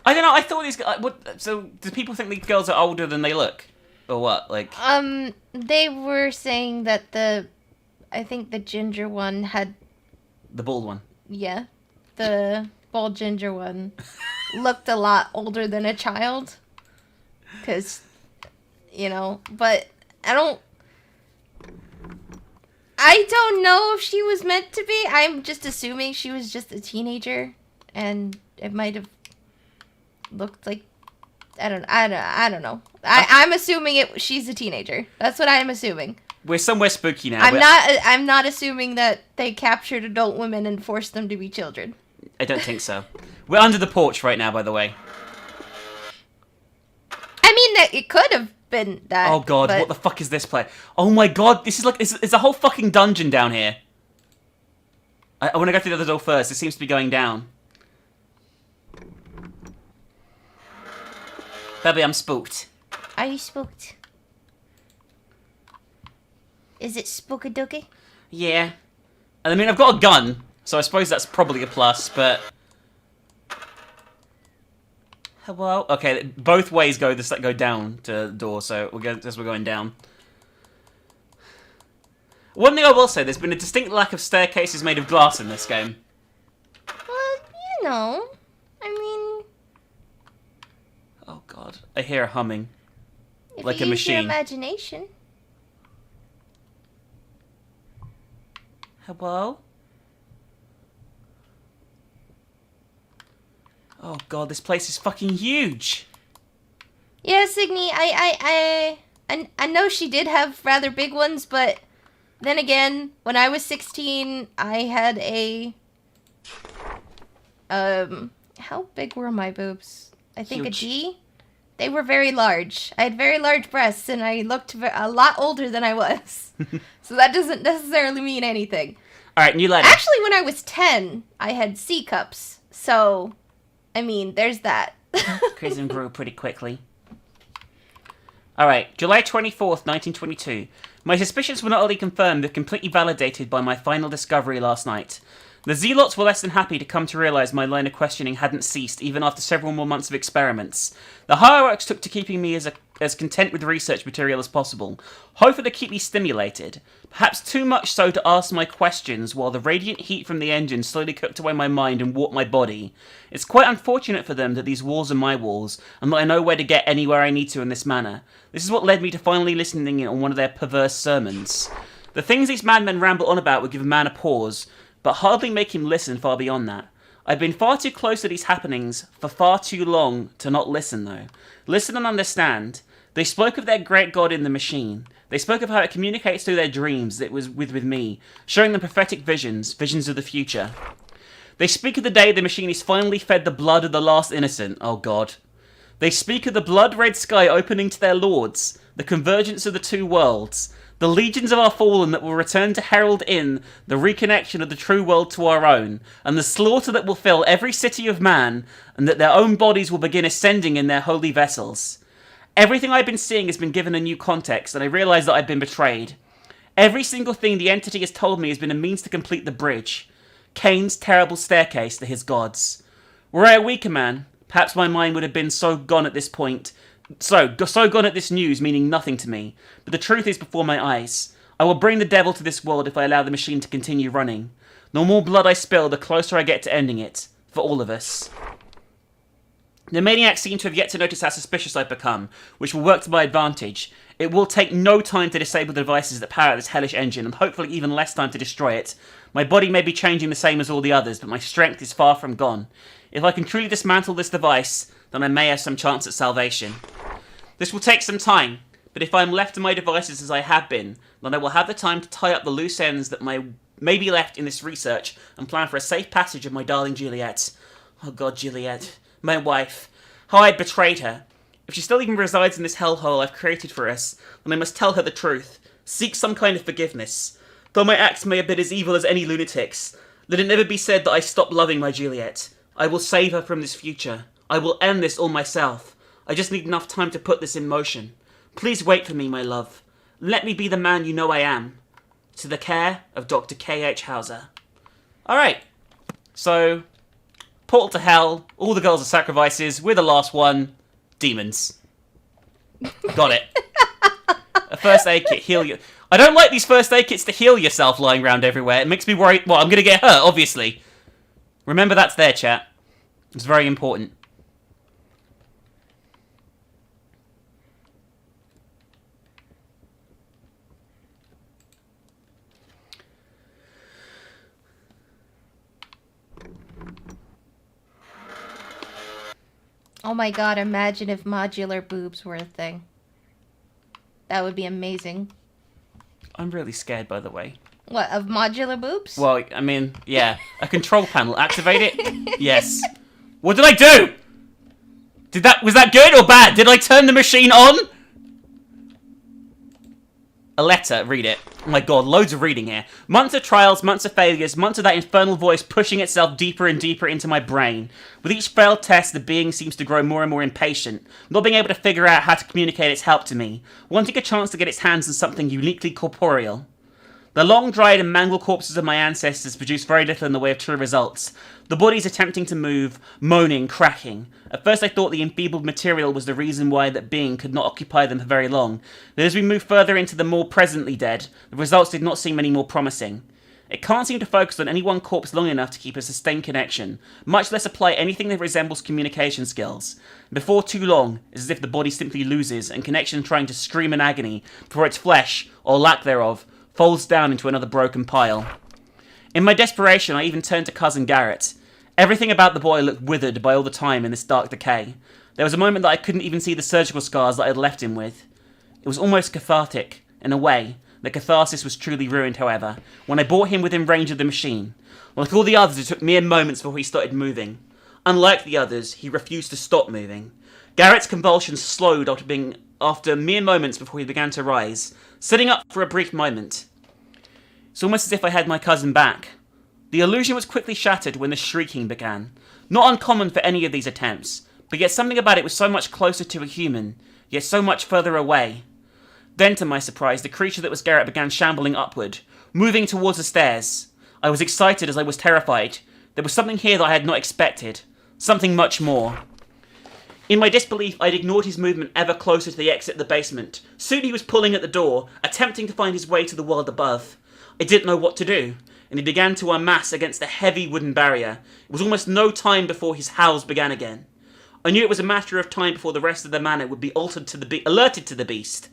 I don't know, I thought these guys... so, do people think these girls are older than they look? Or what? Like... they were saying that I think the ginger one had... the bald one? Yeah. The bald ginger one looked a lot older than a child. Because, you know, but I don't know if she was meant to be. I'm just assuming she was just a teenager. And it might have looked like... I don't know. I'm assuming she's a teenager. That's what I'm assuming. We're somewhere spooky now. I'm not assuming that they captured adult women and forced them to be children. I don't think so. We're under the porch right now, by the way. I mean, that it could have been that. Oh god, what the fuck is this place? Oh my god, this is like it's a whole fucking dungeon down here. I want to go through the other door first. It seems to be going down. Baby, I'm spooked. Are you spooked? Is it spookadooky? Yeah. I mean, I've got a gun, so I suppose that's probably a plus, but... Hello? Okay, both ways go down to the door, so we're going down. One thing I will say, there's been a distinct lack of staircases made of glass in this game. Well, you know, I mean... Oh god, I hear a humming. If like you a use your machine. imagination. Hello? Oh god, this place is fucking huge. Yeah, Signy, I know she did have rather big ones, but then again, when I was 16, I had a How big were my boobs? I think Huge. a G? They were very large. I had very large breasts, and I looked a lot older than I was. So that doesn't necessarily mean anything. All right, new letter. Actually, when I was 10, I had C cups. So, I mean, there's that. Crimson grew pretty quickly. Alright, July 24th, 1922. My suspicions were not only confirmed, but completely validated by my final discovery last night. The Zealots were less than happy to come to realise my line of questioning hadn't ceased, even after several more months of experiments. The hierarchs took to keeping me as content with research material as possible, hoping to keep me stimulated. Perhaps too much so to ask my questions, while the radiant heat from the engine slowly cooked away my mind and warped my body. It's quite unfortunate for them that these walls are my walls, and that I know where to get anywhere I need to in this manner. This is what led me to finally listening in on one of their perverse sermons. The things these madmen ramble on about would give a man a pause, but hardly make him listen far beyond that. I've been far too close to these happenings for far too long to not listen, though. Listen and understand. They spoke of their great God in the machine. They spoke of how it communicates through their dreams that it was with me, showing them prophetic visions of the future. They speak of the day the machine is finally fed the blood of the last innocent. Oh God. They speak of the blood-red sky opening to their lords, the convergence of the two worlds, the legions of our fallen that will return to herald in the reconnection of the true world to our own, and the slaughter that will fill every city of man, and that their own bodies will begin ascending in their holy vessels. Everything I've been seeing has been given a new context, and I realise that I've been betrayed. Every single thing the entity has told me has been a means to complete the bridge. Cain's terrible staircase to his gods. Were I a weaker man, perhaps my mind would have been so gone at this point, so gone at this news, meaning nothing to me. But the truth is before my eyes. I will bring the devil to this world if I allow the machine to continue running. The more blood I spill, the closer I get to ending it. For all of us. The maniacs seem to have yet to notice how suspicious I've become, which will work to my advantage. It will take no time to disable the devices that power this hellish engine, and hopefully even less time to destroy it. My body may be changing the same as all the others, but my strength is far from gone. If I can truly dismantle this device, then I may have some chance at salvation. This will take some time, but if I am left to my devices as I have been, then I will have the time to tie up the loose ends that may be left in this research and plan for a safe passage of my darling Juliet. Oh God, Juliet. My wife. How I betrayed her. If she still even resides in this hellhole I've created for us, then I must tell her the truth. Seek some kind of forgiveness. Though my acts may have been as evil as any lunatic's, let it never be said that I stopped loving my Juliet. I will save her from this future. I will end this all myself. I just need enough time to put this in motion. Please wait for me, my love. Let me be the man you know I am. To the care of Dr. K.H. Hauser. Alright. So, portal to hell, all the girls are sacrifices, we're the last one. Demons. Got it. A first aid kit, heal you. I don't like these first aid kits to heal yourself lying around everywhere. It makes me worry. Well, I'm going to get hurt, obviously. Remember that's there, chat. It's very important. Oh my God, imagine if modular boobs were a thing. That would be amazing. I'm really scared, by the way. What, of modular boobs? Well, I mean, yeah. A control panel. Activate it? Yes. What did I do? Was that good or bad? Did I turn the machine on? A letter. Read it. Oh my God, loads of reading here. Months of trials, months of failures, months of that infernal voice pushing itself deeper and deeper into my brain. With each failed test, the being seems to grow more and more impatient, not being able to figure out how to communicate its help to me, wanting a chance to get its hands on something uniquely corporeal. The long-dried and mangled corpses of my ancestors produce very little in the way of true results. The bodies attempting to move, moaning, cracking. At first I thought the enfeebled material was the reason why that being could not occupy them for very long. But as we moved further into the more presently dead, the results did not seem any more promising. It can't seem to focus on any one corpse long enough to keep a sustained connection, much less apply anything that resembles communication skills. Before too long, it's as if the body simply loses, and connection trying to scream in agony before its flesh, or lack thereof, folds down into another broken pile. In my desperation, I even turned to Cousin Garrett. Everything about the boy looked withered by all the time in this dark decay. There was a moment that I couldn't even see the surgical scars that I had left him with. It was almost cathartic, in a way, The catharsis was truly ruined, however, when I brought him within range of the machine. Like all the others, it took mere moments before he started moving. Unlike the others, he refused to stop moving. Garrett's convulsions slowed after mere moments before he began to rise, sitting up for a brief moment. It's almost as if I had my cousin back. The illusion was quickly shattered when the shrieking began. Not uncommon for any of these attempts, but yet something about it was so much closer to a human, yet so much further away. Then, to my surprise, the creature that was Garrett began shambling upward, moving towards the stairs. I was excited as I was terrified. There was something here that I had not expected. Something much more. In my disbelief, I'd ignored his movement ever closer to the exit of the basement. Soon he was pulling at the door, attempting to find his way to the world above. I didn't know what to do, and he began to unmass against the heavy wooden barrier. It was almost no time before his howls began again. I knew it was a matter of time before the rest of the manor would be alerted to the beast.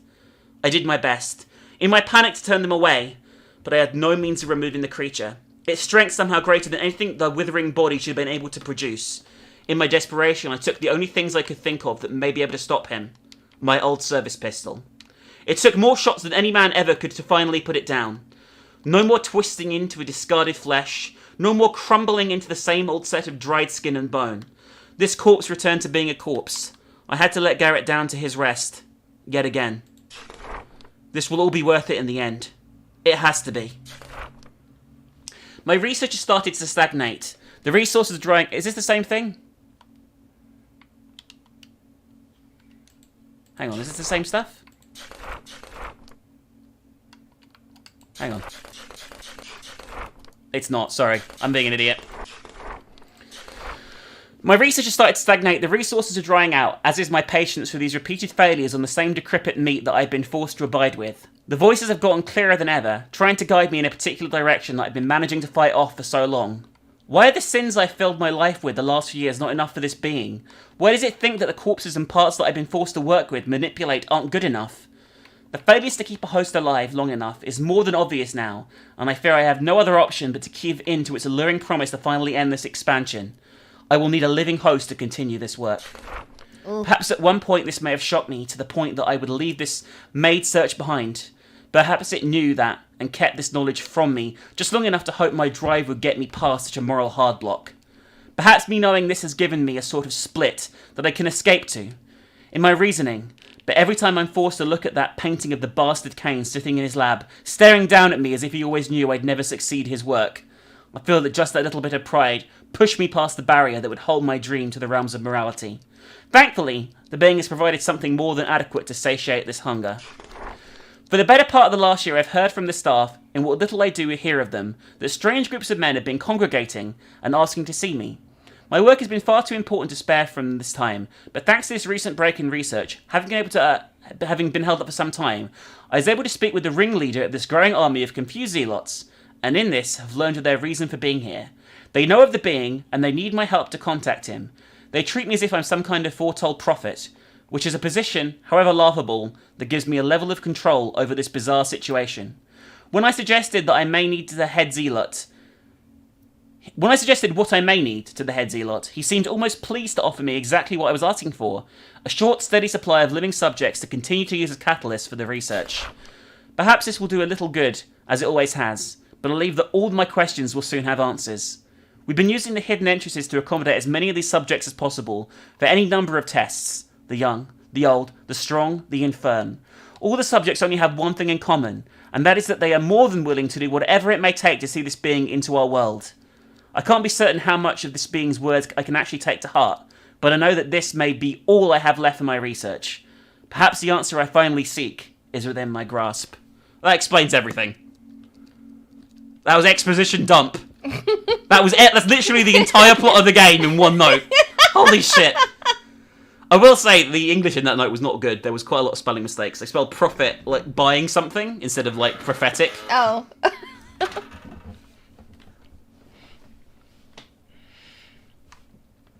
I did my best, in my panic, to turn them away, but I had no means of removing the creature. Its strength somehow greater than anything the withering body should have been able to produce. In my desperation, I took the only things I could think of that may be able to stop him. My old service pistol. It took more shots than any man ever could to finally put it down. No more twisting into a discarded flesh, no more crumbling into the same old set of dried skin and bone. This corpse returned to being a corpse. I had to let Garrett down to his rest. Yet again. This will all be worth it in the end. It has to be. My research has started to stagnate. The resources are drying... Is this the same thing? Hang on, is this the same stuff? Hang on. It's not, sorry. I'm being an idiot. My research has started to stagnate, the resources are drying out, as is my patience for these repeated failures on the same decrepit meat that I've been forced to abide with. The voices have gotten clearer than ever, trying to guide me in a particular direction that I've been managing to fight off for so long. Why are the sins I've filled my life with the last few years not enough for this being? Why does it think that the corpses and parts that I've been forced to work with, manipulate, aren't good enough? The failures to keep a host alive long enough is more than obvious now, and I fear I have no other option but to give in to its alluring promise to finally end this expansion. I will need a living host to continue this work. Ooh. Perhaps at one point this may have shocked me to the point that I would leave this maid search behind. Perhaps it knew that and kept this knowledge from me just long enough to hope my drive would get me past such a moral hard block. Perhaps me knowing this has given me a sort of split that I can escape to in my reasoning, but every time I'm forced to look at that painting of the bastard Cain sitting in his lab, staring down at me as if he always knew I'd never succeed his work, I feel that just that little bit of pride pushed me past the barrier that would hold my dream to the realms of morality. Thankfully, the being has provided something more than adequate to satiate this hunger. For the better part of the last year, I've heard from the staff, in what little I do hear of them, that strange groups of men have been congregating and asking to see me. My work has been far too important to spare from this time, but thanks to this recent break in research, having been held up for some time, I was able to speak with the ringleader of this growing army of confused zealots, and in this have learned of their reason for being here. They know of the being, and they need my help to contact him. They treat me as if I'm some kind of foretold prophet, which is a position, however laughable, that gives me a level of control over this bizarre situation. When I suggested what I may need to the head zealot, he seemed almost pleased to offer me exactly what I was asking for, a short, steady supply of living subjects to continue to use as catalysts for the research. Perhaps this will do a little good, as it always has, but I believe that all my questions will soon have answers. We've been using the hidden entrances to accommodate as many of these subjects as possible for any number of tests. The young, the old, the strong, the infirm. All the subjects only have one thing in common, and that is that they are more than willing to do whatever it may take to see this being into our world. I can't be certain how much of this being's words I can actually take to heart, but I know that this may be all I have left for my research. Perhaps the answer I finally seek is within my grasp. That explains everything. That was exposition dump. That's literally the entire plot of the game in one note. Holy shit. I will say, the English in that note was not good. There was quite a lot of spelling mistakes. They spelled prophet like buying something instead of like prophetic. Oh.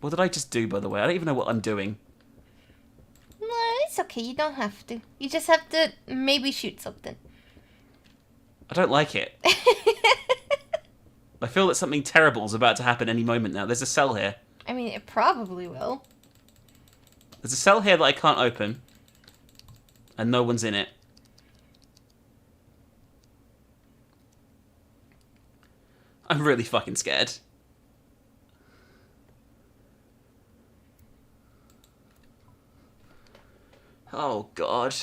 What did I just do, by the way? I don't even know what I'm doing. No, it's okay. You don't have to. You just have to maybe shoot something. I don't like it. I feel that something terrible is about to happen any moment now. There's a cell here. I mean, it probably will. There's a cell here that I can't open. And no one's in it. I'm really fucking scared. Oh, God.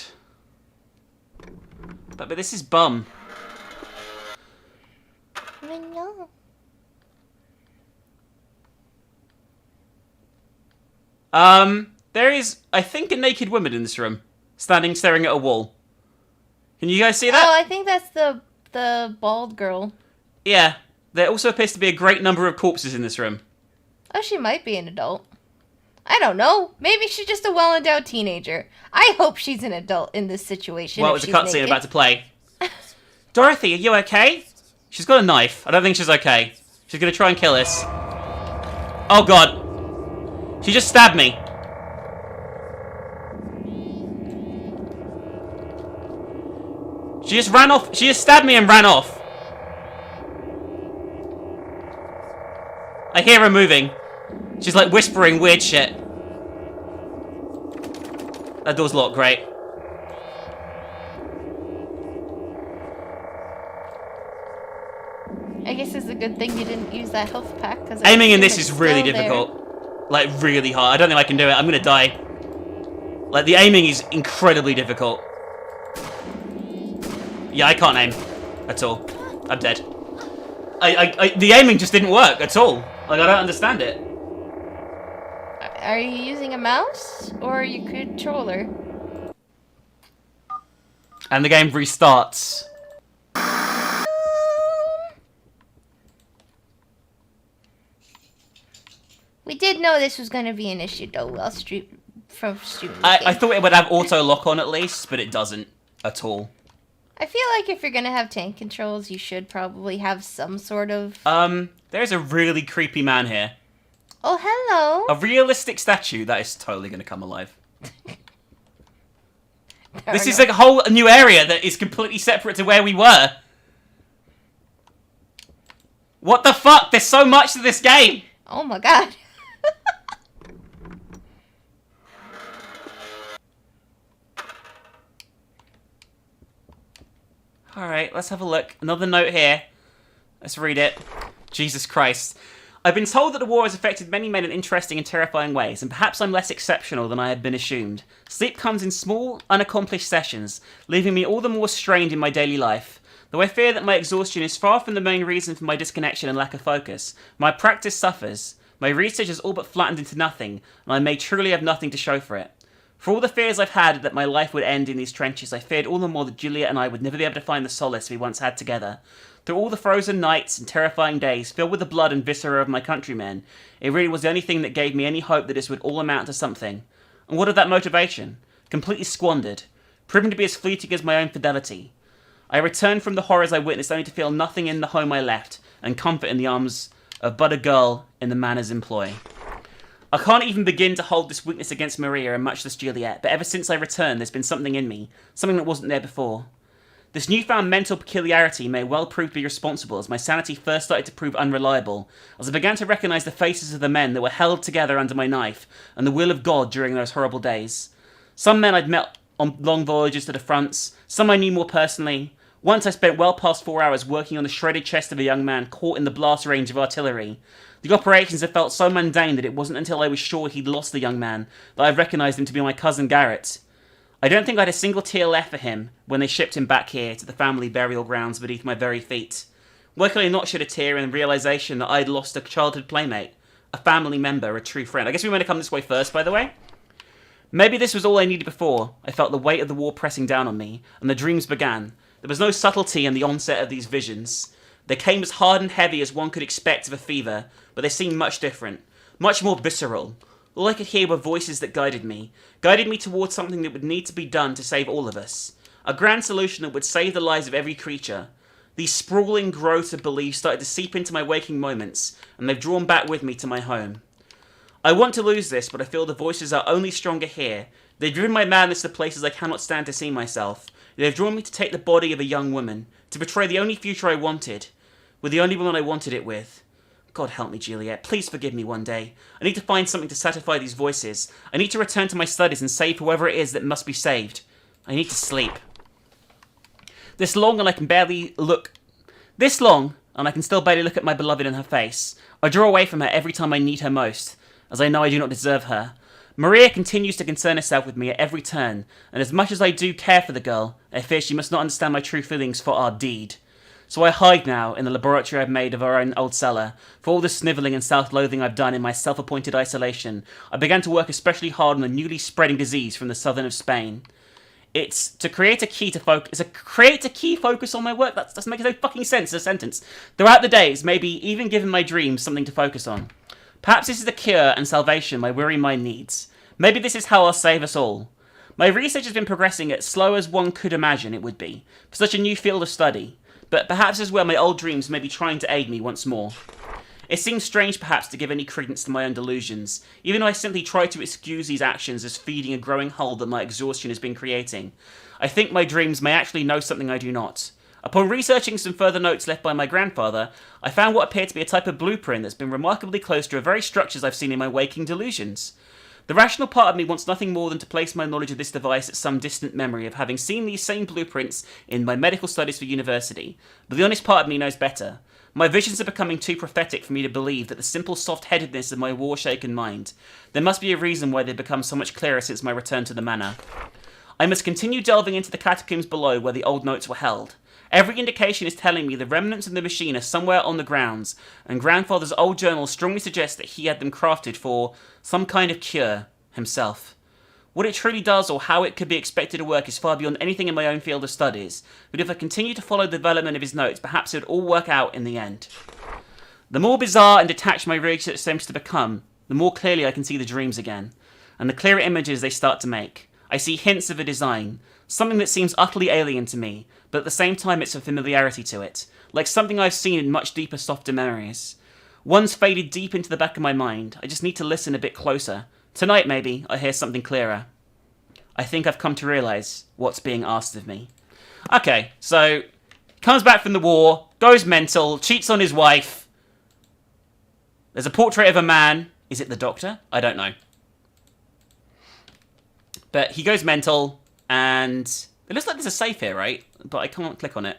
But this is bum. I know. There is, I think, a naked woman in this room. Standing, staring at a wall. Can you guys see that? Oh, I think that's the bald girl. Yeah. There also appears to be a great number of corpses in this room. Oh, she might be an adult. I don't know. Maybe she's just a well-endowed teenager. I hope she's an adult in this situation. Well, it's a cutscene about to play. Dorothy, are you okay? She's got a knife. I don't think she's okay. She's gonna try and kill us. Oh, God. She just stabbed me. She just ran off. She just stabbed me and ran off. I hear her moving. She's like whispering weird shit. That door's locked, great. I guess it's a good thing you didn't use that health pack. Cause Aiming in this is really difficult. Like, really hard. I don't think I can do it. I'm gonna die. Like, the aiming is incredibly difficult. Yeah, I can't aim. At all. I'm dead. The aiming just didn't work at all. Like, I don't understand it. Are you using a mouse or your controller? And the game restarts. We did know this was going to be an issue, though, while streaming. I thought it would have auto lock on at least, but it doesn't at all. I feel like if you're going to have tank controls, you should probably have some sort of... There's a really creepy man here. Oh, hello. A realistic statue that is totally going to come alive. This is like a whole new area that is completely separate to where we were. What the fuck? There's so much to this game. Oh my god. Alright, let's have a look. Another note here. Let's read it. Jesus Christ. I've been told that the war has affected many men in interesting and terrifying ways, and perhaps I'm less exceptional than I had been assumed. Sleep comes in small, unaccomplished sessions, leaving me all the more strained in my daily life. Though I fear that my exhaustion is far from the main reason for my disconnection and lack of focus, my practice suffers. My research is all but flattened into nothing, and I may truly have nothing to show for it. For all the fears I've had that my life would end in these trenches, I feared all the more that Juliet and I would never be able to find the solace we once had together. Through all the frozen nights and terrifying days, filled with the blood and viscera of my countrymen, it really was the only thing that gave me any hope that this would all amount to something. And what of that motivation? Completely squandered, proving to be as fleeting as my own fidelity. I returned from the horrors I witnessed only to feel nothing in the home I left, and comfort in the arms of but a girl in the manor's employ. I can't even begin to hold this weakness against Maria and much less Juliet, but ever since I returned there's been something in me, something that wasn't there before. This newfound mental peculiarity may well prove to be responsible as my sanity first started to prove unreliable, as I began to recognise the faces of the men that were held together under my knife, and the will of God during those horrible days. Some men I'd met on long voyages to the fronts, some I knew more personally. Once I spent well past 4 hours working on the shredded chest of a young man caught in the blast range of artillery. The operations had felt so mundane that it wasn't until I was sure he'd lost the young man that I recognised him to be my cousin Garrett. I don't think I had a single tear left for him when they shipped him back here to the family burial grounds beneath my very feet. Why could I not shed a tear in the realisation that I'd lost a childhood playmate, a family member, a true friend? I guess we might have come this way first, by the way. Maybe this was all I needed before. I felt the weight of the war pressing down on me, and the dreams began. There was no subtlety in the onset of these visions. They came as hard and heavy as one could expect of a fever, but they seemed much different, much more visceral. All I could hear were voices that guided me towards something that would need to be done to save all of us. A grand solution that would save the lives of every creature. These sprawling growths of belief started to seep into my waking moments, and they've drawn back with me to my home. I want to lose this, but I feel the voices are only stronger here. They've driven my madness to places I cannot stand to see myself. They've drawn me to take the body of a young woman, to betray the only future I wanted, with the only woman I wanted it with. God help me, Juliet. Please forgive me one day. I need to find something to satisfy these voices. I need to return to my studies and save whoever it is that must be saved. I need to sleep. This long, and I can still barely look at my beloved in her face. I draw away from her every time I need her most, as I know I do not deserve her. Maria continues to concern herself with me at every turn, and as much as I do care for the girl, I fear she must not understand my true feelings for our deed. So I hide now in the laboratory I've made of our own old cellar. For all the snivelling and self-loathing I've done in my self-appointed isolation, I began to work especially hard on a newly spreading disease from the southern of Spain. It's to create a key focus on my work. That doesn't make no fucking sense as a sentence. Throughout the days, maybe even giving my dreams something to focus on. Perhaps this is the cure and salvation my weary mind needs. Maybe this is how I'll save us all. My research has been progressing as slow as one could imagine it would be, for such a new field of study. But perhaps as well my old dreams may be trying to aid me once more. It seems strange perhaps to give any credence to my own delusions, even though I simply try to excuse these actions as feeding a growing hole that my exhaustion has been creating. I think my dreams may actually know something I do not. Upon researching some further notes left by my grandfather, I found what appeared to be a type of blueprint that's been remarkably close to the very structures I've seen in my waking delusions. The rational part of me wants nothing more than to place my knowledge of this device at some distant memory of having seen these same blueprints in my medical studies for university, but the honest part of me knows better. My visions are becoming too prophetic for me to believe that the simple soft-headedness of my war-shaken mind. There must be a reason why they've become so much clearer since my return to the manor. I must continue delving into the catacombs below where the old notes were held. Every indication is telling me the remnants of the machine are somewhere on the grounds, and Grandfather's old journal strongly suggests that he had them crafted for some kind of cure himself. What it truly does or how it could be expected to work is far beyond anything in my own field of studies, but if I continue to follow the development of his notes, perhaps it would all work out in the end. The more bizarre and detached my research seems to become, the more clearly I can see the dreams again, and the clearer images they start to make. I see hints of a design, something that seems utterly alien to me, but at the same time it's a familiarity to it, like something I've seen in much deeper, softer memories. One's faded deep into the back of my mind. I just need to listen a bit closer. Tonight, maybe, I hear something clearer. I think I've come to realise what's being asked of me. Okay, so, comes back from the war, goes mental, cheats on his wife. There's a portrait of a man. Is it the Doctor? I don't know. But he goes mental, and it looks like there's a safe here, right? But I can't click on it.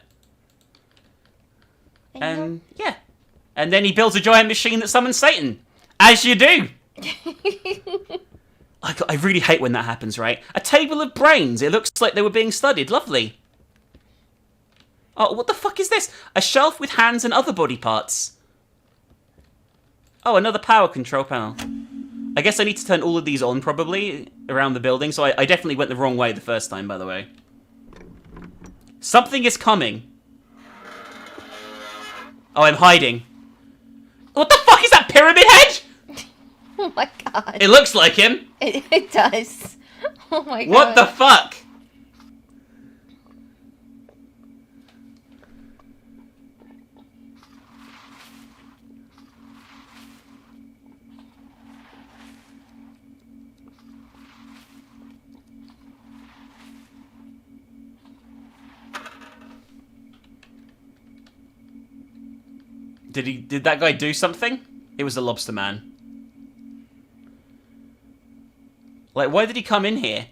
And, yeah. And then he builds a giant machine that summons Satan. As you do! I really hate when that happens, right? A table of brains. It looks like they were being studied. Lovely. Oh, what the fuck is this? A shelf with hands and other body parts. Oh, another power control panel. I guess I need to turn all of these on, probably, around the building. So I definitely went the wrong way the first time, by the way. Something is coming. Oh, I'm hiding. What the fuck is that, Pyramid Head? Oh my god. It looks like him. It does. Oh my god. What the fuck? Did that guy do something? It was the lobster man. Like, why did he come in here?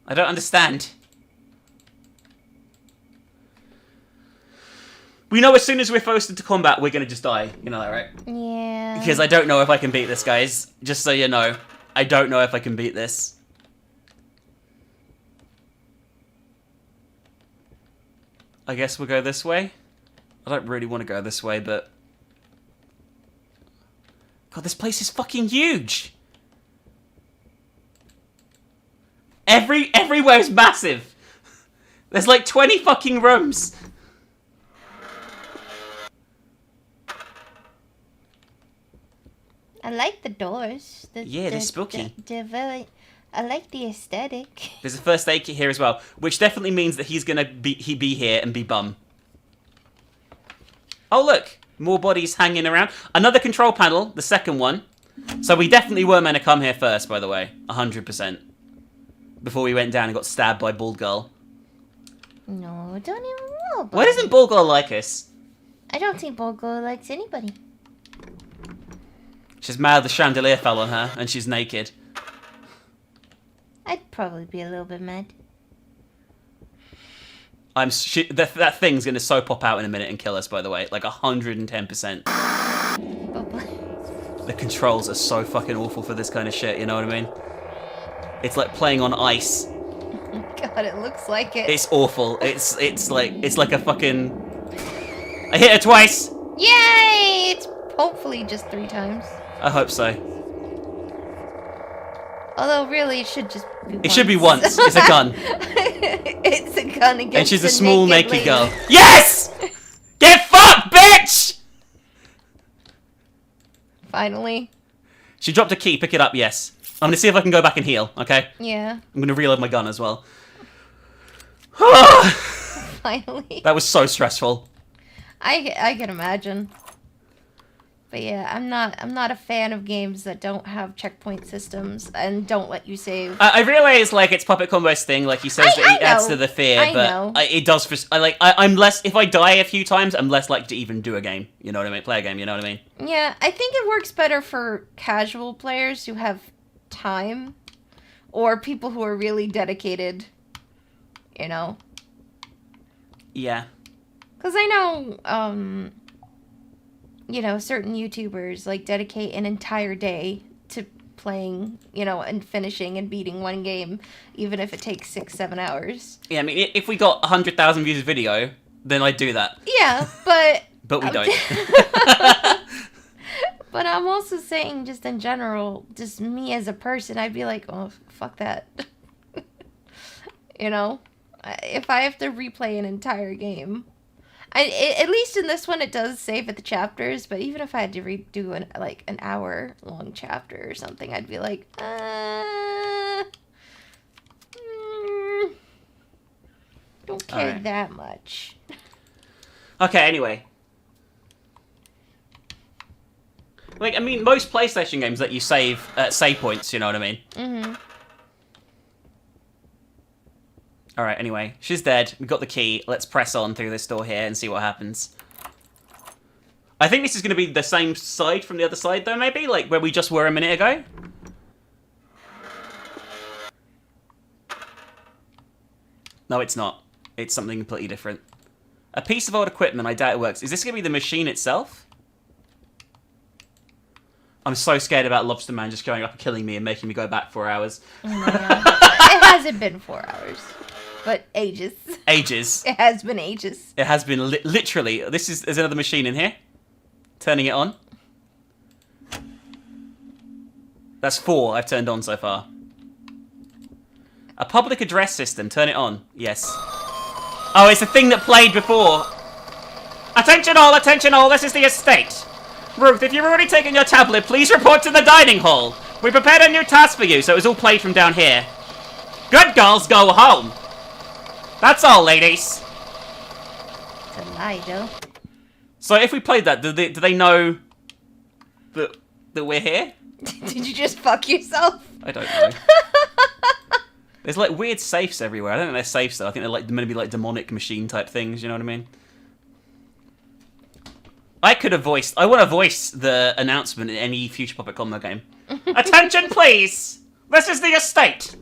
I don't understand. We know as soon as we're forced into combat, we're gonna just die. You know that, right? Yeah. Because I don't know if I can beat this, guys. Just so you know. I don't know if I can beat this. I guess we'll go this way. I don't really want to go this way, but... God, this place is fucking huge! Everywhere is massive! There's like 20 fucking rooms! I like the doors. Yeah, they're spooky. They're very... I like the aesthetic. There's a first aid kit here as well, which definitely means that he's gonna be here and be bum. Oh look, more bodies hanging around. Another control panel, the second one. So we definitely were meant to come here first, by the way, 100%. Before we went down and got stabbed by Bald Girl. No, don't even know about Why doesn't Bald Girl like us? I don't think Bogo likes anybody. She's mad the chandelier fell on her and she's naked. I'd probably be a little bit mad. that thing's gonna so pop out in a minute and kill us. By the way, like 110%. The controls are so fucking awful for this kind of shit. You know what I mean? It's like playing on ice. God, it looks like it. It's awful. It's like a fucking. I hit her twice. Yay! It's hopefully just 3 times. I hope so. Although really, it should just be once. It should be once. It's a gun. It's a gun against And she's a a small naked lady. girl. Yes! Get fucked, bitch! Finally. She dropped a key. Pick it up. Yes. I'm gonna see if I can go back and heal. Okay. Yeah. I'm gonna reload my gun as well. Finally. That was so stressful. I can imagine. But yeah, I'm not a fan of games that don't have checkpoint systems and don't let you save. I realize like it's Puppet Combo's thing. Like he says that it adds to the fear, it does. I'm less. If I die a few times, I'm less likely to even do a game. You know what I mean? Play a game. You know what I mean? Yeah, I think it works better for casual players who have time, or people who are really dedicated. You know. Yeah. Because I know, you know, certain YouTubers, like, dedicate an entire day to playing, you know, and finishing and beating one game, even if it takes 6-7 hours. Yeah, I mean, if we got 100,000 views a video, then I'd do that. Yeah, but... But we don't. But I'm also saying, just in general, just me as a person, I'd be like, oh, fuck that. You know? If I have to replay an entire game... at least in this one, it does save at the chapters, but even if I had to redo an hour-long chapter or something, I'd be like, don't care that much. Okay, anyway. Like, I mean, most PlayStation games let you save at save points, you know what I mean? Mm-hmm. Alright, anyway. She's dead. We got the key. Let's press on through this door here and see what happens. I think this is going to be the same side from the other side, though, maybe? Like, where we just were a minute ago? No, it's not. It's something completely different. A piece of old equipment. I doubt it works. Is this going to be the machine itself? I'm so scared about Lobster Man just going up and killing me and making me go back 4 hours. Oh my God. It hasn't been 4 hours. But ages. Ages. It has been ages. It has been literally. There's another machine in here. Turning it on. That's 4 I've turned on so far. A public address system. Turn it on. Yes. Oh, it's the thing that played before. Attention all, this is the estate. Ruth, if you've already taken your tablet, please report to the dining hall. We prepared a new task for you, so it was all played from down here. Good girls, go home. That's all, ladies. It's a lie, though. So if we played that, do they know that we're here? Did you just fuck yourself? I don't know. There's like weird safes everywhere. I don't think they're safes though. I think they're like maybe like demonic machine type things. You know what I mean? I want to voice the announcement in any future Puppet Combo game. Attention, please! This is the estate!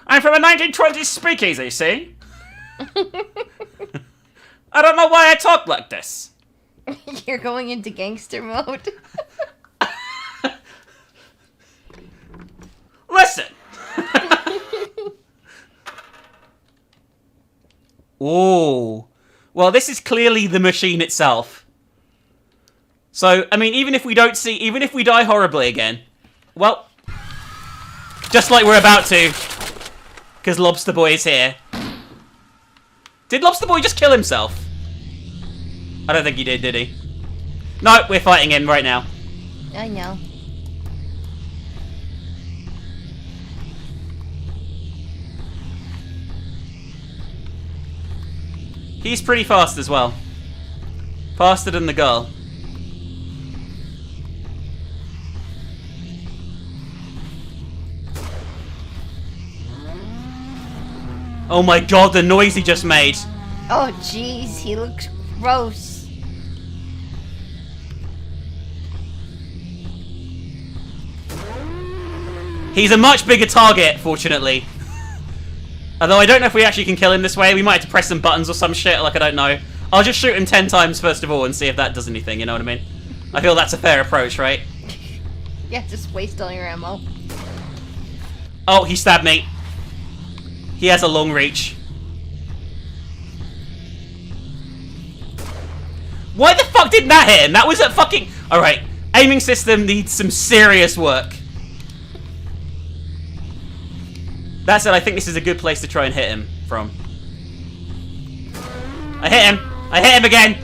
I'm from a 1920s speakeasy, see? I don't know why I talk like this. You're going into gangster mode. Listen! Ooh. Well, this is clearly the machine itself. So, I mean, even if we die horribly again, well, just like we're about to, because Lobster Boy is here. Did Lobster Boy just kill himself? I don't think he did he? No, we're fighting him right now. I know. He's pretty fast as well. Faster than the girl. Oh my god, the noise he just made. Oh jeez, he looks gross. He's a much bigger target, fortunately. Although I don't know if we actually can kill him this way. We might have to press some buttons or some shit, like I don't know. I'll just shoot him 10 times first of all and see if that does anything, you know what I mean? I feel that's a fair approach, right? Yeah, just waste all your ammo. Oh, he stabbed me. He has a long reach. Why the fuck didn't that hit him? That was a fucking... Alright, aiming system needs some serious work. That said, I think this is a good place to try and hit him from. I hit him. I hit him again.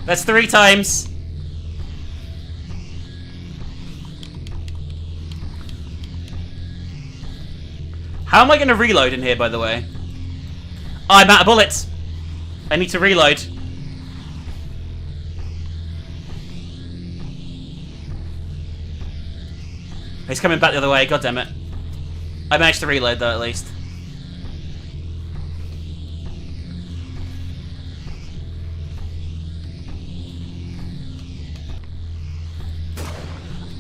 That's 3 times. How am I going to reload in here, by the way? Oh, I'm out of bullets. I need to reload. He's coming back the other way, god damn it. I managed to reload though, at least.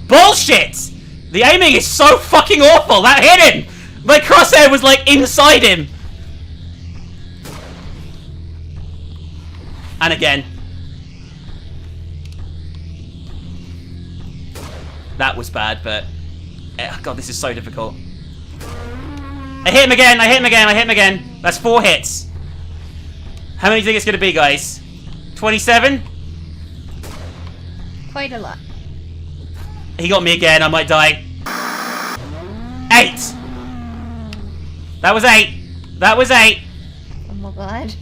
Bullshit! The aiming is so fucking awful! That hit him! My crosshair was like inside him! And again. That was bad, but... God, this is so difficult. I hit him again, I hit him again, I hit him again. That's 4 hits. How many do you think it's going to be, guys? 27? Quite a lot. He got me again, I might die. 8! That was 8. That was 8. Oh my god.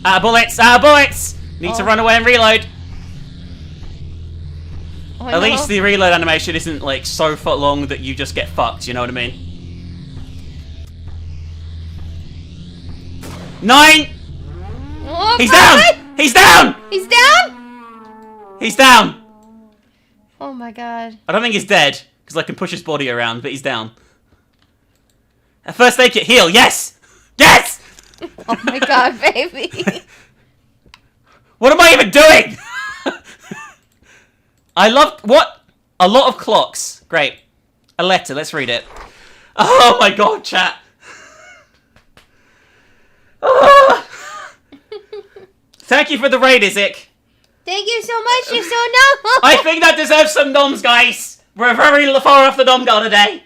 Out of bullets, out of bullets! Need to run away and reload. Oh, At least the reload animation isn't like so long that you just get fucked, you know what I mean? 9! Oh, He's God. down! He's down! He's down? He's down! Oh my god. I don't think he's dead, because I can push his body around, but he's down. At first aid kit, heal, yes! Yes! Oh my god, baby. What am I even doing? I love... What? A lot of clocks. Great. A letter, let's read it. Oh my god, chat. Ah. Thank you for the raid, Izzy. Thank you so much, you're so noble. I think that deserves some noms, guys. We're very far off the nom goal today.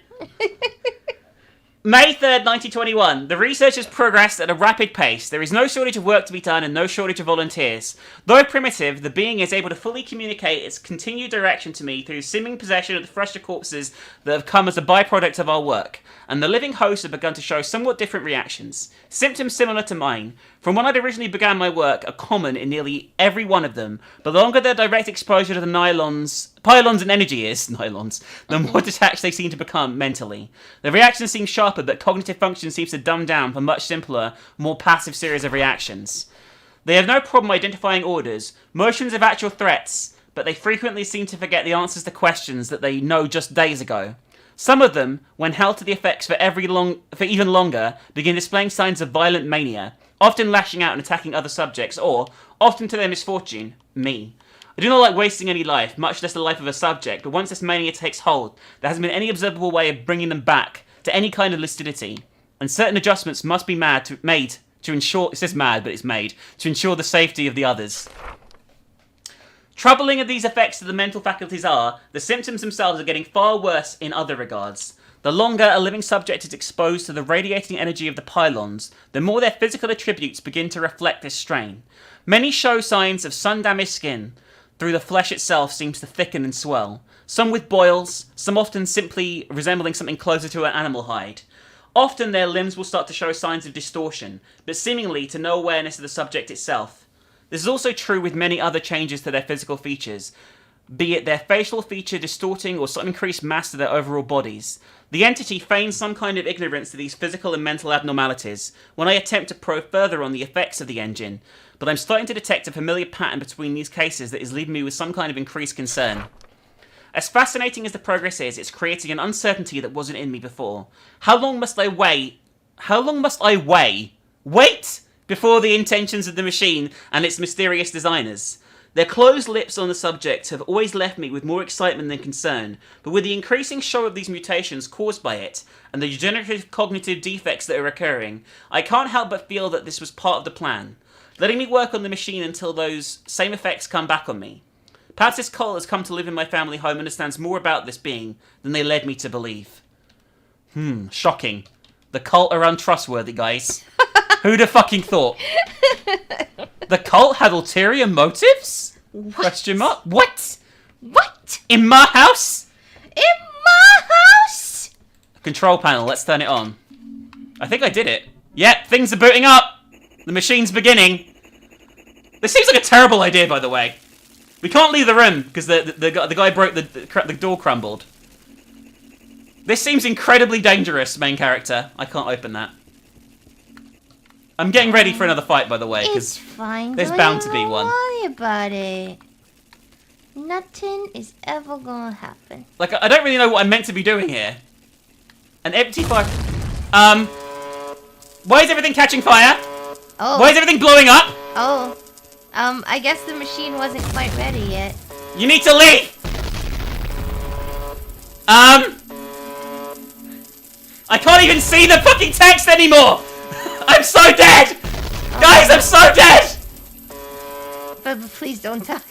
May 3rd, 1921. The research has progressed at a rapid pace. There is no shortage of work to be done and no shortage of volunteers. Though primitive, the being is able to fully communicate its continued direction to me through seeming possession of the fresher corpses that have come as a byproduct of our work. And the living hosts have begun to show somewhat different reactions. Symptoms similar to mine. From when I'd originally began my work, are common in nearly every one of them, but the longer their direct exposure to the pylons and energy is, the more detached they seem to become mentally. The reactions seem sharper, but cognitive function seems to dumb down for a much simpler, more passive series of reactions. They have no problem identifying orders, motions of actual threats, but they frequently seem to forget the answers to questions that they know just days ago. Some of them, when held to the effects for even longer, begin displaying signs of violent mania, often lashing out and attacking other subjects, or, often to their misfortune, me. I do not like wasting any life, much less the life of a subject, but once this mania takes hold, there hasn't been any observable way of bringing them back to any kind of lucidity, and certain adjustments must be made to ensure, it says mad, but it's made, to ensure the safety of the others. Troubling as these effects of the mental faculties are, the symptoms themselves are getting far worse in other regards. The longer a living subject is exposed to the radiating energy of the pylons, the more their physical attributes begin to reflect this strain. Many show signs of sun-damaged skin. Through the flesh itself seems to thicken and swell. Some with boils, some often simply resembling something closer to an animal hide. Often their limbs will start to show signs of distortion, but seemingly to no awareness of the subject itself. This is also true with many other changes to their physical features, be it their facial feature distorting or some increased mass to their overall bodies. The entity feigns some kind of ignorance to these physical and mental abnormalities when I attempt to probe further on the effects of the engine, but I'm starting to detect a familiar pattern between these cases that is leaving me with some kind of increased concern. As fascinating as the progress is, it's creating an uncertainty that wasn't in me before. How long must I wait before the intentions of the machine and its mysterious designers? Their closed lips on the subject have always left me with more excitement than concern, but with the increasing show of these mutations caused by it, and the degenerative cognitive defects that are occurring, I can't help but feel that this was part of the plan, letting me work on the machine until those same effects come back on me. Perhaps this cult has come to live in my family home and understands more about this being than they led me to believe. Shocking. The cult are untrustworthy, guys. Who'd have fucking thought? The cult had ulterior motives? What? Question mark? What? What? In my house? In my house? Control panel, let's turn it on. I think I did it. Yep, things are booting up. The machine's beginning. This seems like a terrible idea, by the way. We can't leave the room because the guy broke the door crumbled. This seems incredibly dangerous, main character. I can't open that. I'm getting ready for another fight, by the way, It's because fine. there's Don't bound to be even one. worry about it. Nothing is ever gonna happen. like I don't really know what I'm meant to be doing here. An empty fire. Why is everything catching fire? Oh. Why is everything blowing up? Oh. I guess the machine wasn't quite ready yet. You need to leave. I can't even see the fucking text anymore. I'm so dead! Guys, I'm so dead! But please don't die.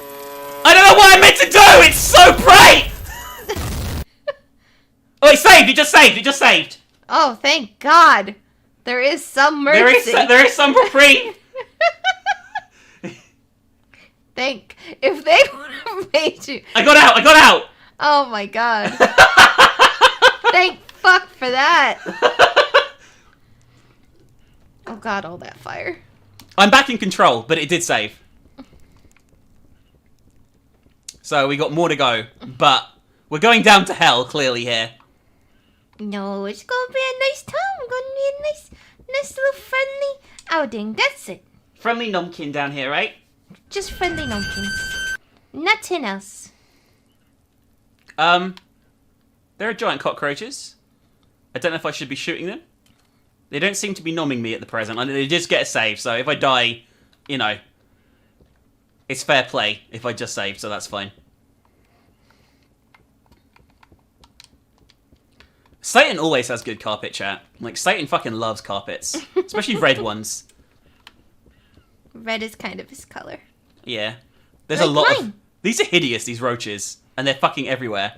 I don't know what I'm meant to do! It's so bright! Oh, it saved! It just saved! It just saved! Oh, thank God. There is some mercy. There is some reprieve! If they would have made you... I got out! I got out! Oh my God. Thank fuck for that. Oh God, all that fire. I'm back in control, but it did save. So we got more to go, but we're going down to hell, clearly, here. No, it's gonna be a nice time. Gonna be a nice little friendly outing. That's it. Friendly Nomkin down here, right? Just friendly nomkins. Nothing else. There are giant cockroaches. I don't know if I should be shooting them. They don't seem to be nomming me at the present. They just get a save, so if I die, you know, it's fair play if I just save, so that's fine. Satan always has good carpet chat. Like, Satan fucking loves carpets. Especially red ones. Red is kind of his color. Yeah. There's Like a lot mine. of... These are hideous, these roaches. And they're fucking everywhere.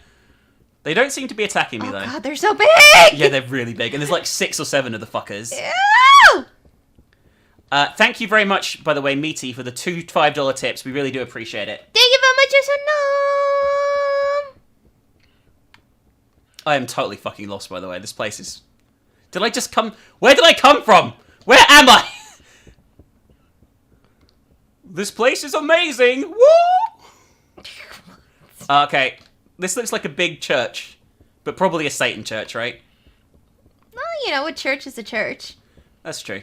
They don't seem to be attacking me, Oh though. God, they're so big! Yeah, they're really big. And there's like 6 or 7 of the fuckers. Ew! Thank you very much, by the way, Meaty, for the 2 $5 tips. We really do appreciate it. Thank you very much, yes or no? I am totally fucking lost, by the way. This place is... Did I just come... Where did I come from? Where am I? This place is amazing! Woo! Okay. This looks like a big church. But probably a Satan church, right? Well, you know, a church is a church. That's true.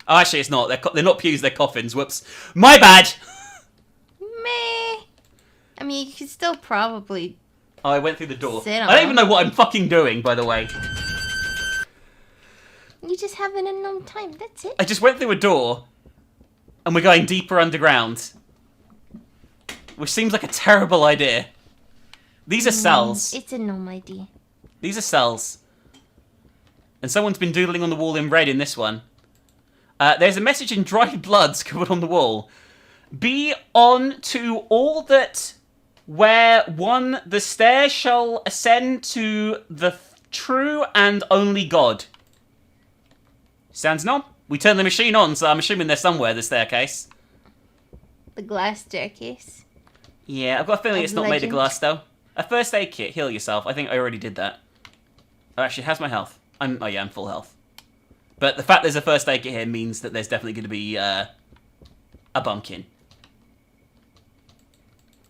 Oh, actually, it's not. They're not pews, they're coffins. Whoops. My bad! Meh. I mean, you could still probably... Oh, I went through the door. Sit on I don't even them. know what I'm fucking doing, by the way. You just have an unknown time, that's it. I just went through a door, and we're going deeper underground. Which seems like a terrible idea. These are cells. It's a gnome idea. These are cells. And someone's been doodling on the wall in red in this one. There's a message in dried blood scribbled on the wall. Be on to all that where one the stairs shall ascend to the true and only God. Sounds nom. We turned the machine on, so I'm assuming there's somewhere the staircase. The glass staircase. Yeah, I've got a feeling Of it's not made of legend. glass, though. A first aid kit, heal yourself. I think I already did that. Oh, actually, how's my health? Oh yeah, I'm full health. But the fact there's a first aid kit here means that there's definitely going to be a bumpkin.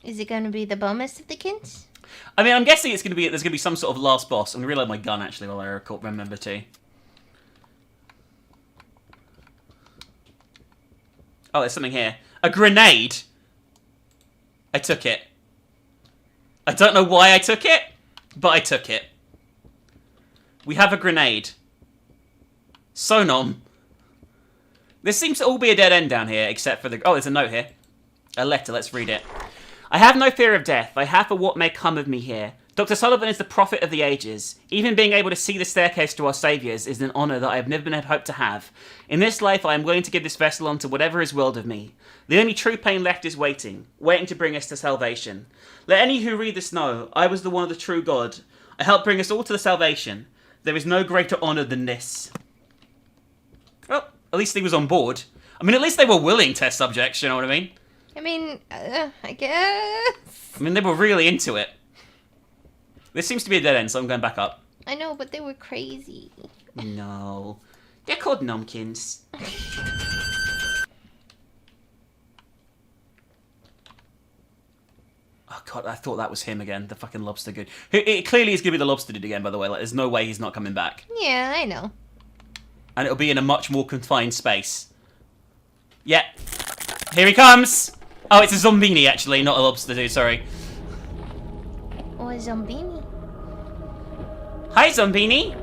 Is it going to be the bummest of the kins? I mean, I'm guessing there's going to be some sort of last boss. I'm going to reload my gun, actually, while I remember to. Oh, there's something here. A grenade! I took it. I don't know why I took it, but I took it. We have a grenade. Sonom. This seems to all be a dead end down here, except for the... Oh, there's a note here. A letter, let's read it. I have no fear of death. I have for what may come of me here. Dr. Sullivan is the prophet of the ages. Even being able to see the staircase to our saviours is an honour that I have never been hoped to have. In this life, I am willing to give this vessel on to whatever is willed of me. The only true pain left is waiting to bring us to salvation. Let any who read this know, I was the one of the true God. I helped bring us all to the salvation. There is no greater honour than this. Well, at least he was on board. I mean, at least they were willing test subjects, you know what I mean? I mean, I guess. I mean, they were really into it. This seems to be a dead end, so I'm going back up. I know, but they were crazy. No. They're called Nomkins. Oh god, I thought that was him again, the fucking lobster dude. It clearly is going to be the lobster dude again, by the way. Like, there's no way he's not coming back. Yeah, I know. And it'll be in a much more confined space. Yeah. Here he comes! Oh, it's a zombini, actually, not a lobster dude, sorry. Or a zombini. Hi, Zombini.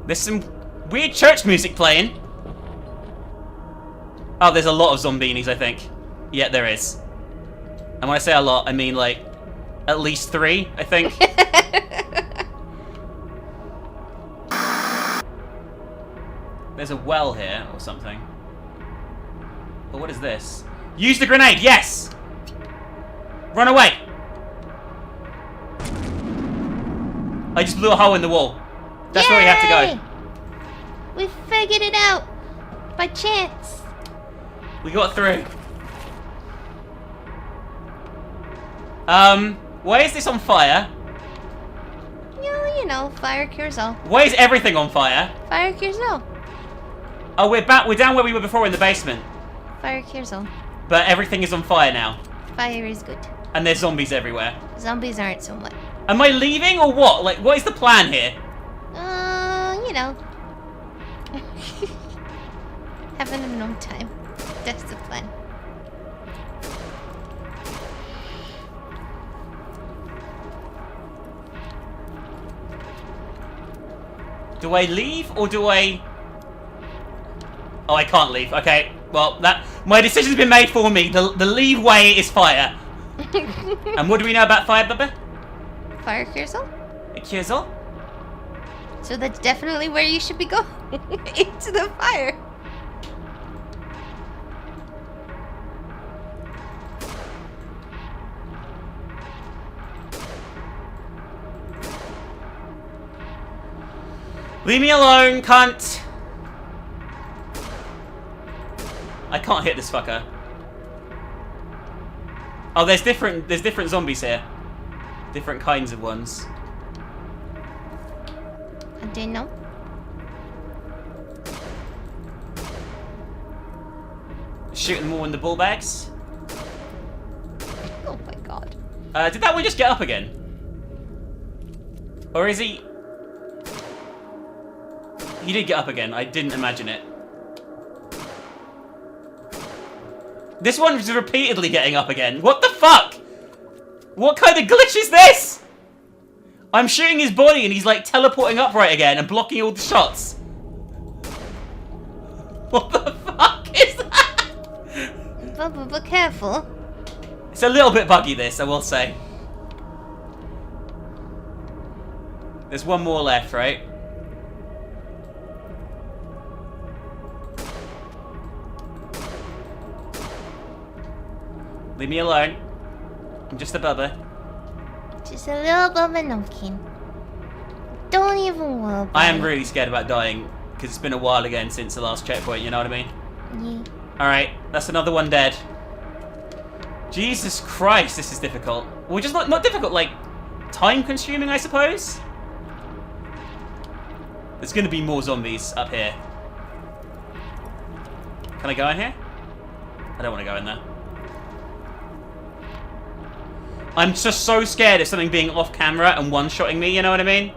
There's some weird church music playing. Oh, there's a lot of Zombinis, I think. Yeah, there is. And when I say a lot, I mean, like, at least 3, I think. There's a well here, or something. But what is this? Use the grenade, yes! Run away! I just blew a hole in the wall. That's where we have to go. We figured it out. By chance. We got through. Why is this on fire? You know, fire cures all. Why is everything on fire? Fire cures all. Oh, we're back. We're down where we were before in the basement. Fire cures all. But everything is on fire now. Fire is good. And there's zombies everywhere. Zombies aren't so much. Am I leaving or what? Like, what is the plan here? You know. Having a no time. That's the plan. Do I leave or do I... Oh, I can't leave. Okay, well, my decision's been made for me. The leave way is fire. And what do we know about fire, Bubba? Fire cures all? It cures all? So that's definitely where you should be going. Into the fire. Leave me alone, cunt! I can't hit this fucker. Oh, there's different zombies here. Different kinds of ones. I didn't know. Shooting them all in the ball bags. Oh my god. Did that one just get up again? Or is he... He did get up again. I didn't imagine it. This one's repeatedly getting up again. What the fuck? What kind of glitch is this? I'm shooting his body and he's like teleporting upright again and blocking all the shots. What the fuck is that? Bubba, be careful. It's a little bit buggy, this, I will say. There's one more left, right? Leave me alone. I'm just a bubba. Just a little Bubba Numpkin. Don't even worry about I am really scared about dying, because it's been a while again since the last checkpoint, you know what I mean? Yeah. Alright, that's another one dead. Jesus Christ, this is difficult. Well, just not difficult, like, time-consuming, I suppose? There's going to be more zombies up here. Can I go in here? I don't want to go in there. I'm just so scared of something being off camera and one-shotting me, you know what I mean?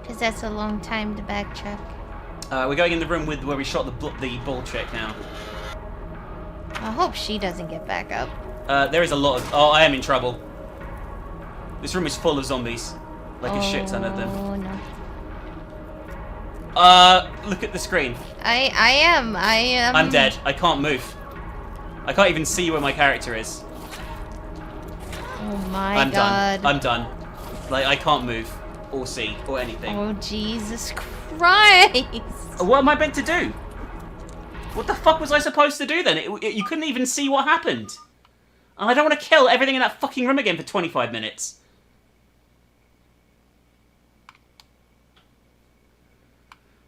Because that's a long time to backtrack. We're going in the room with where we shot the bull chick now. I hope she doesn't get back up. There is a lot of... Oh, I am in trouble. This room is full of zombies. Like a shit ton of them. Oh, no. Look at the screen. I am. I'm dead. I can't move. I can't even see where my character is. Oh my I'm god. done. I'm done. Like, I can't move or see or anything. Oh, Jesus Christ. What am I meant to do? What the fuck was I supposed to do then? You couldn't even see what happened. And I don't want to kill everything in that fucking room again for 25 minutes.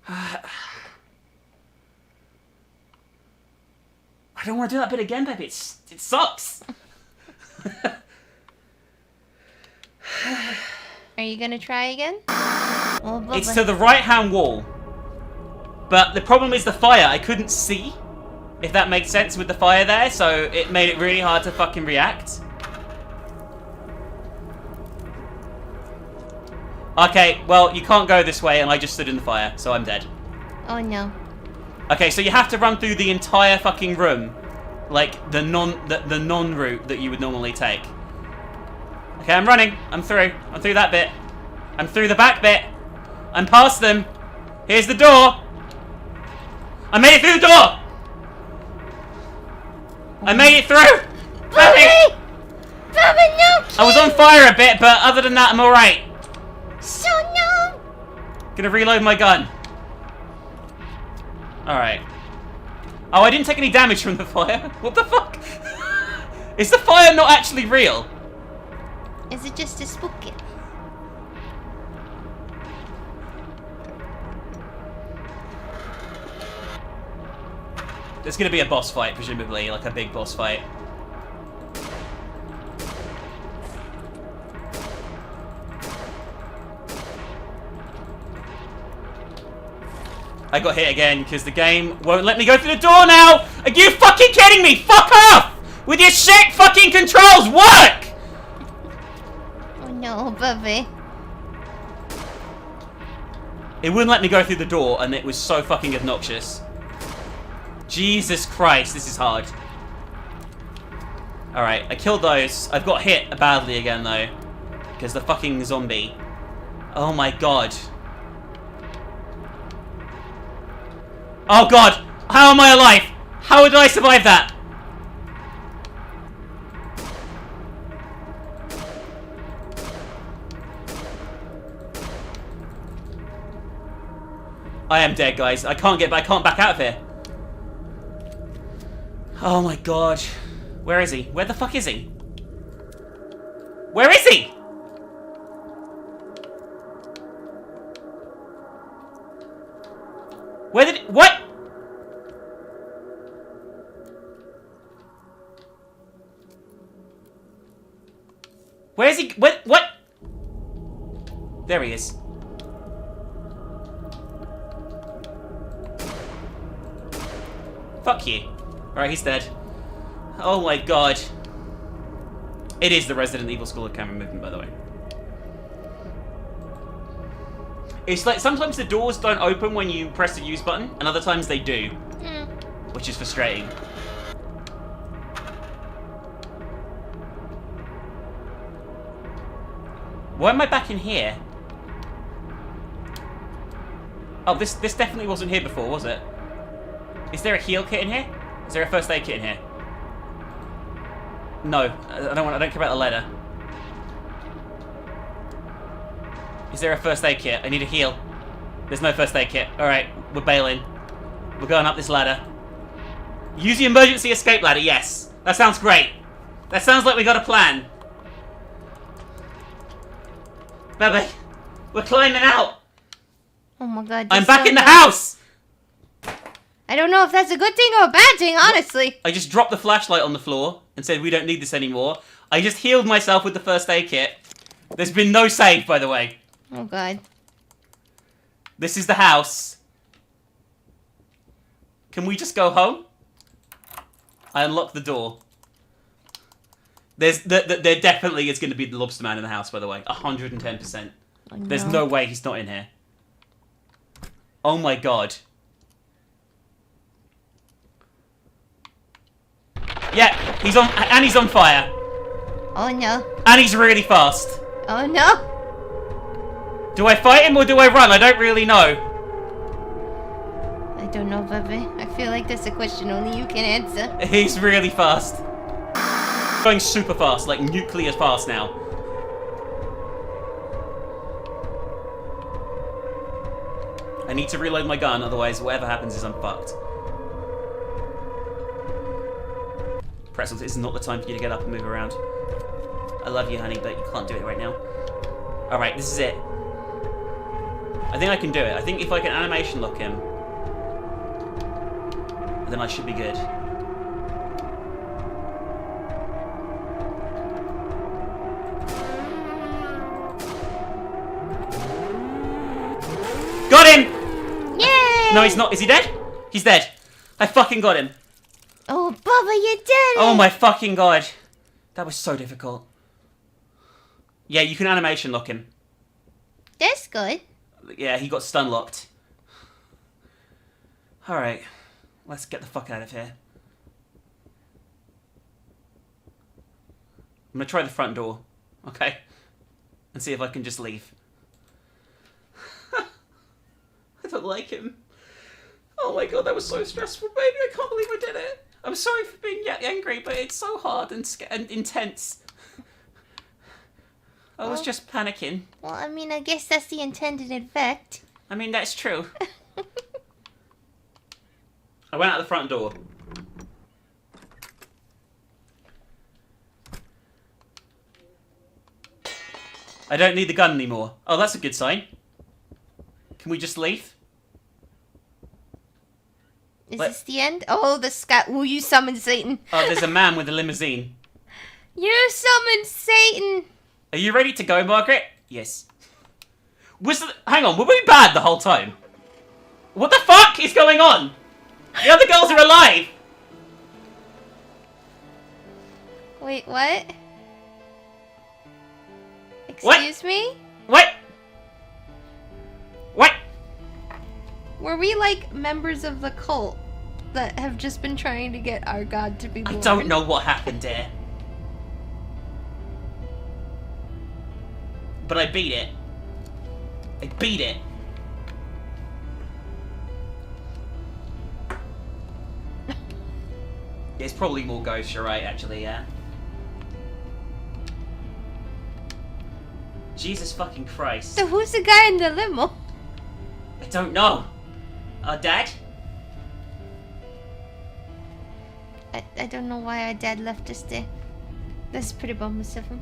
I don't want to do that bit again, baby. It sucks. Are you gonna try again? Oh, It's to the right-hand wall. But the problem is the fire. I couldn't see, if that makes sense, with the fire there, so it made it really hard to fucking react. Okay, well, you can't go this way, and I just stood in the fire, so I'm dead. Oh no. Okay, so you have to run through the entire fucking room, like the non-route that you would normally take. Okay, I'm running. I'm through. I'm through that bit. I'm through the back bit. I'm past them. Here's the door. I made it through the door. I made it through. Bobby! Bobby, no! I was on fire a bit, but other than that, I'm alright. So no! Gonna reload my gun. Alright. Oh, I didn't take any damage from the fire. What the fuck? Is the fire not actually real? Is it just a spooky? There's gonna be a boss fight, presumably, like a big boss fight. I got hit again because the game won't let me go through the door now! Are you fucking kidding me? Fuck off! With your shit fucking controls, work! Oh no, Bobby. It wouldn't let me go through the door and it was so fucking obnoxious. Jesus Christ, this is hard. Alright, I killed those. I've got hit badly again though. Because the fucking zombie. Oh my god. Oh god! How am I alive? How did I survive that? I am dead, guys. I can't back out of here. Oh my god. Where is he? Where the fuck is he? Where is he? Where did... What? Where is he? What? There he is. Fuck you. Alright, he's dead. Oh my god. It is the Resident Evil School of Camera Movement, by the way. It's like sometimes the doors don't open when you press the use button, and other times they do. Which is frustrating. Why am I back in here? Oh, this definitely wasn't here before, was it? Is there a heal kit in here? Is there a first aid kit in here? No, I don't care about the letter. Is there a first aid kit? I need a heal. There's no first aid kit. Alright, we're bailing. We're going up this ladder. Use the emergency escape ladder, yes. That sounds great. That sounds like we got a plan. Baby, we're climbing out. Oh my god. I'm back in the house. I don't know if that's a good thing or a bad thing, honestly. I just dropped the flashlight on the floor and said we don't need this anymore. I just healed myself with the first aid kit. There's been no save, by the way. Oh god. This is the house. Can we just go home? I unlocked the door. There definitely is going to be the lobster man in the house, by the way. 110%. Oh, no. There's no way he's not in here. Oh my god. Yeah, he's on, and he's on fire. Oh no. And he's really fast. Oh no. Do I fight him or do I run? I don't really know. I don't know, Bobby. I feel like that's a question only you can answer. He's really fast. Going super fast, like nuclear fast now. I need to reload my gun, otherwise whatever happens is I'm fucked. Pretzels, it's not the time for you to get up and move around. I love you, honey, but you can't do it right now. Alright, this is it. I think I can do it. I think if I can animation lock him, then I should be good. Got him! Yay! No, he's not. Is he dead? He's dead. I fucking got him. Oh, Bubba, you did it! Oh my fucking god. That was so difficult. Yeah, you can animation lock him. That's good. Yeah, he got stun locked. Alright. Let's get the fuck out of here. I'm gonna try the front door. Okay? And see if I can just leave. I don't like him. Oh my god, that was so stressful, baby. I can't believe I did it. I'm sorry for being angry, but it's so hard and intense. I was just panicking. Well, I mean, I guess that's the intended effect. I mean, that's true. I went out the front door. I don't need the gun anymore. Oh, that's a good sign. Can we just leave? Is this the end? Oh, the sky. Will you summon Satan? Oh, there's a man with a limousine. You summoned Satan! Are you ready to go, Margaret? Yes. Hang on, were we bad the whole time? What the fuck is going on? The other girls are alive! Wait, what? Excuse me? What? What? Were we like members of the cult that have just been trying to get our god to be born? I don't know what happened there. But I beat it. I beat it. There's probably more ghosts, you're right, actually, yeah. Jesus fucking Christ. So who's the guy in the limo? I don't know. Our dad? I don't know why our dad left us there. That's pretty bummus of him.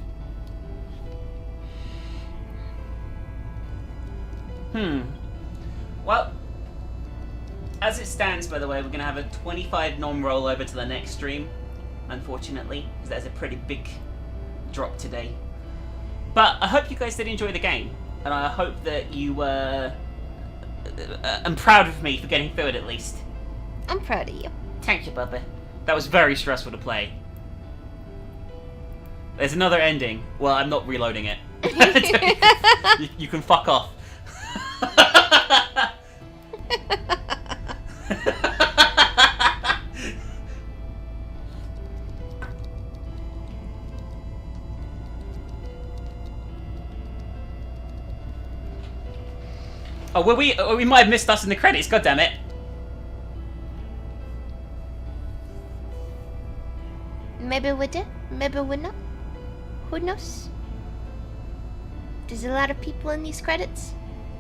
Well, as it stands, by the way, we're going to have a 25 nom roll over to the next stream, unfortunately, because that's a pretty big drop today. But I hope you guys did enjoy the game, and I hope that you were... I'm proud of me for getting through it, at least. I'm proud of you. Thank you, Bubba. That was very stressful to play. There's another ending. Well, I'm not reloading it. You can fuck off. Oh, well, we might have missed us in the credits, goddammit. Maybe we did, maybe we not. Who knows? There's a lot of people in these credits.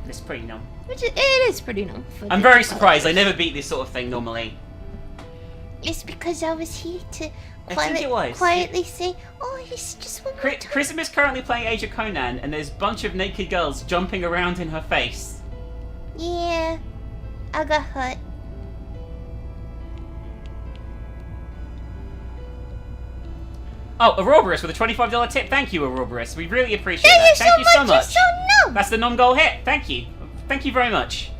It's pretty numb. It is pretty numb. I'm very surprised. I never beat this sort of thing normally. It's because I was here to quietly say, oh, he's just one more time. Chrism is currently playing Age of Conan, and there's a bunch of naked girls jumping around in her face. Yeah, I got hurt. Oh, Ouroboros with a $25 tip. Thank you, Ouroboros. We really appreciate that. Thank you so much. You're so numb. That's the non-goal hit. Thank you. Thank you very much.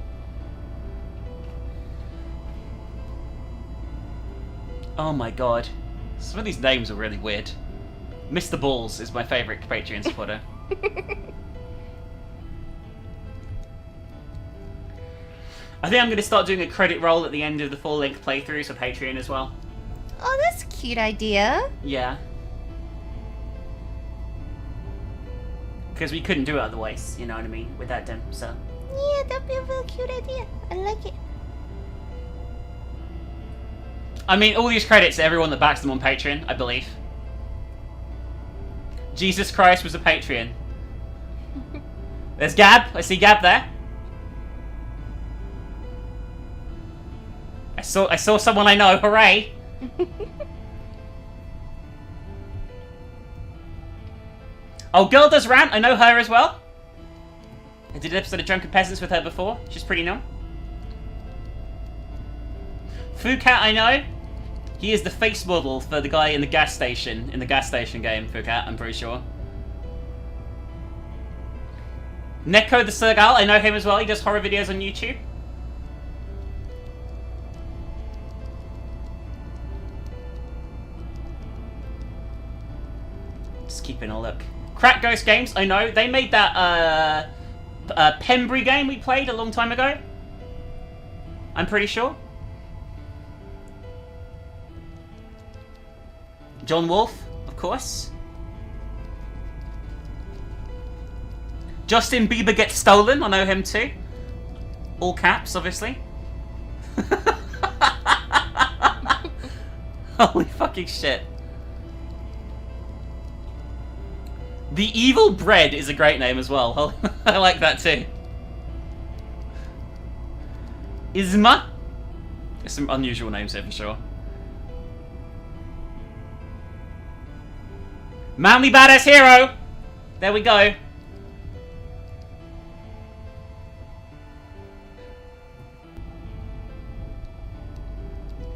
Oh my god. Some of these names are really weird. Mr. Balls is my favourite Patreon supporter. I think I'm going to start doing a credit roll at the end of the full-length playthroughs for Patreon as well. Oh, that's a cute idea. Yeah. Because we couldn't do it otherwise, you know what I mean, without them, so... Yeah, that'd be a really cute idea. I like it. I mean, all these credits to everyone that backs them on Patreon, I believe. Jesus Christ was a Patreon. There's Gab. I see Gab there. I saw someone I know. Hooray! Oh, Girl Does Rant. I know her as well. I did an episode of Drunken Peasants with her before. She's pretty numb. Fucat, I know. He is the face model for the guy in the gas station game, Fucat, I'm pretty sure. Neko the Sergal, I know him as well. He does horror videos on YouTube. Just keeping a look. Crack Ghost Games, I know. They made that Pembury game we played a long time ago. I'm pretty sure. John Wolfe, of course. Justin Bieber Gets Stolen, I know him too. All caps, obviously. Holy fucking shit. The Evil Bread is a great name as well. I like that too. Isma. There's some unusual names here for sure. Manly Badass Hero! There we go.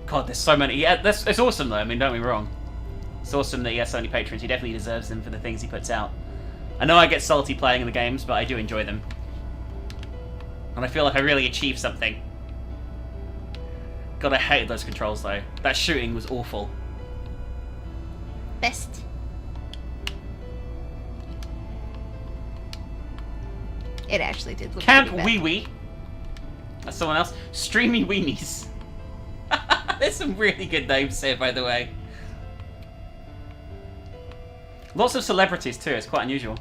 God, there's so many. Yeah, it's awesome though, I mean, don't be wrong. It's awesome that he has so many patrons. He definitely deserves them for the things he puts out. I know I get salty playing in the games, but I do enjoy them. And I feel like I really achieved something. God, I hated those controls though. That shooting was awful. Best. It actually did look Camp pretty bad. Wee Wee. That's someone else. Streamy Weenies. There's some really good names here, by the way. Lots of celebrities too, it's quite unusual.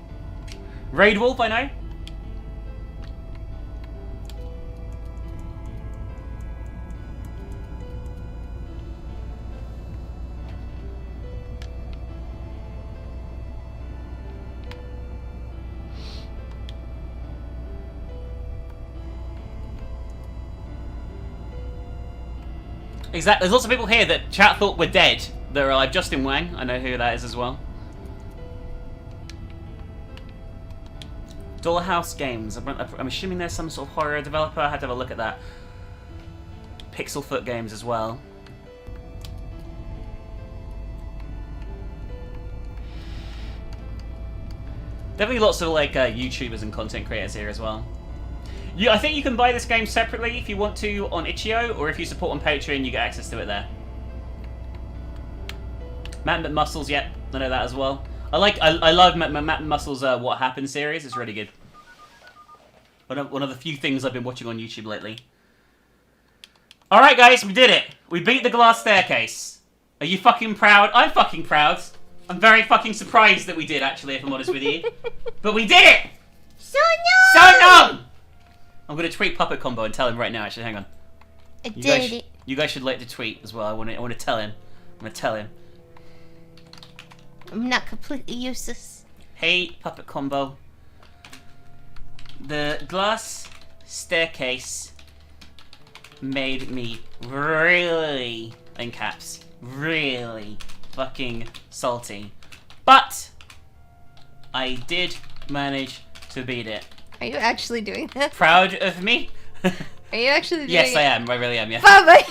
Raid Wolf, I know. Exactly. There's lots of people here that chat thought were dead. That are like Justin Wang. I know who that is as well. Dollhouse Games. I'm assuming there's some sort of horror developer. I had to have a look at that. Pixelfoot Games as well. Definitely lots of like YouTubers and content creators here as well. Yeah, I think you can buy this game separately if you want to on Itch.io, or if you support on Patreon, you get access to it there. Matt Muscles, yep, I know that as well. I love Matt Muscles' What Happened series. It's really good. One of the few things I've been watching on YouTube lately. All right, guys, we did it. We beat the glass staircase. Are you fucking proud? I'm fucking proud. I'm very fucking surprised that we did, actually, if I'm honest with you. But we did it. So numb. So numb. I'm gonna tweet Puppet Combo and tell him right now. Actually, hang on. I did it. You guys should like the tweet as well. I want to tell him. I'm gonna tell him. I'm not completely useless. Hey, Puppet Combo. The glass staircase made me really, in caps, really fucking salty. But I did manage to beat it. Are you actually doing that? Proud of me? Are you actually doing it? Yes, I am. I really am, yeah. Bye-bye.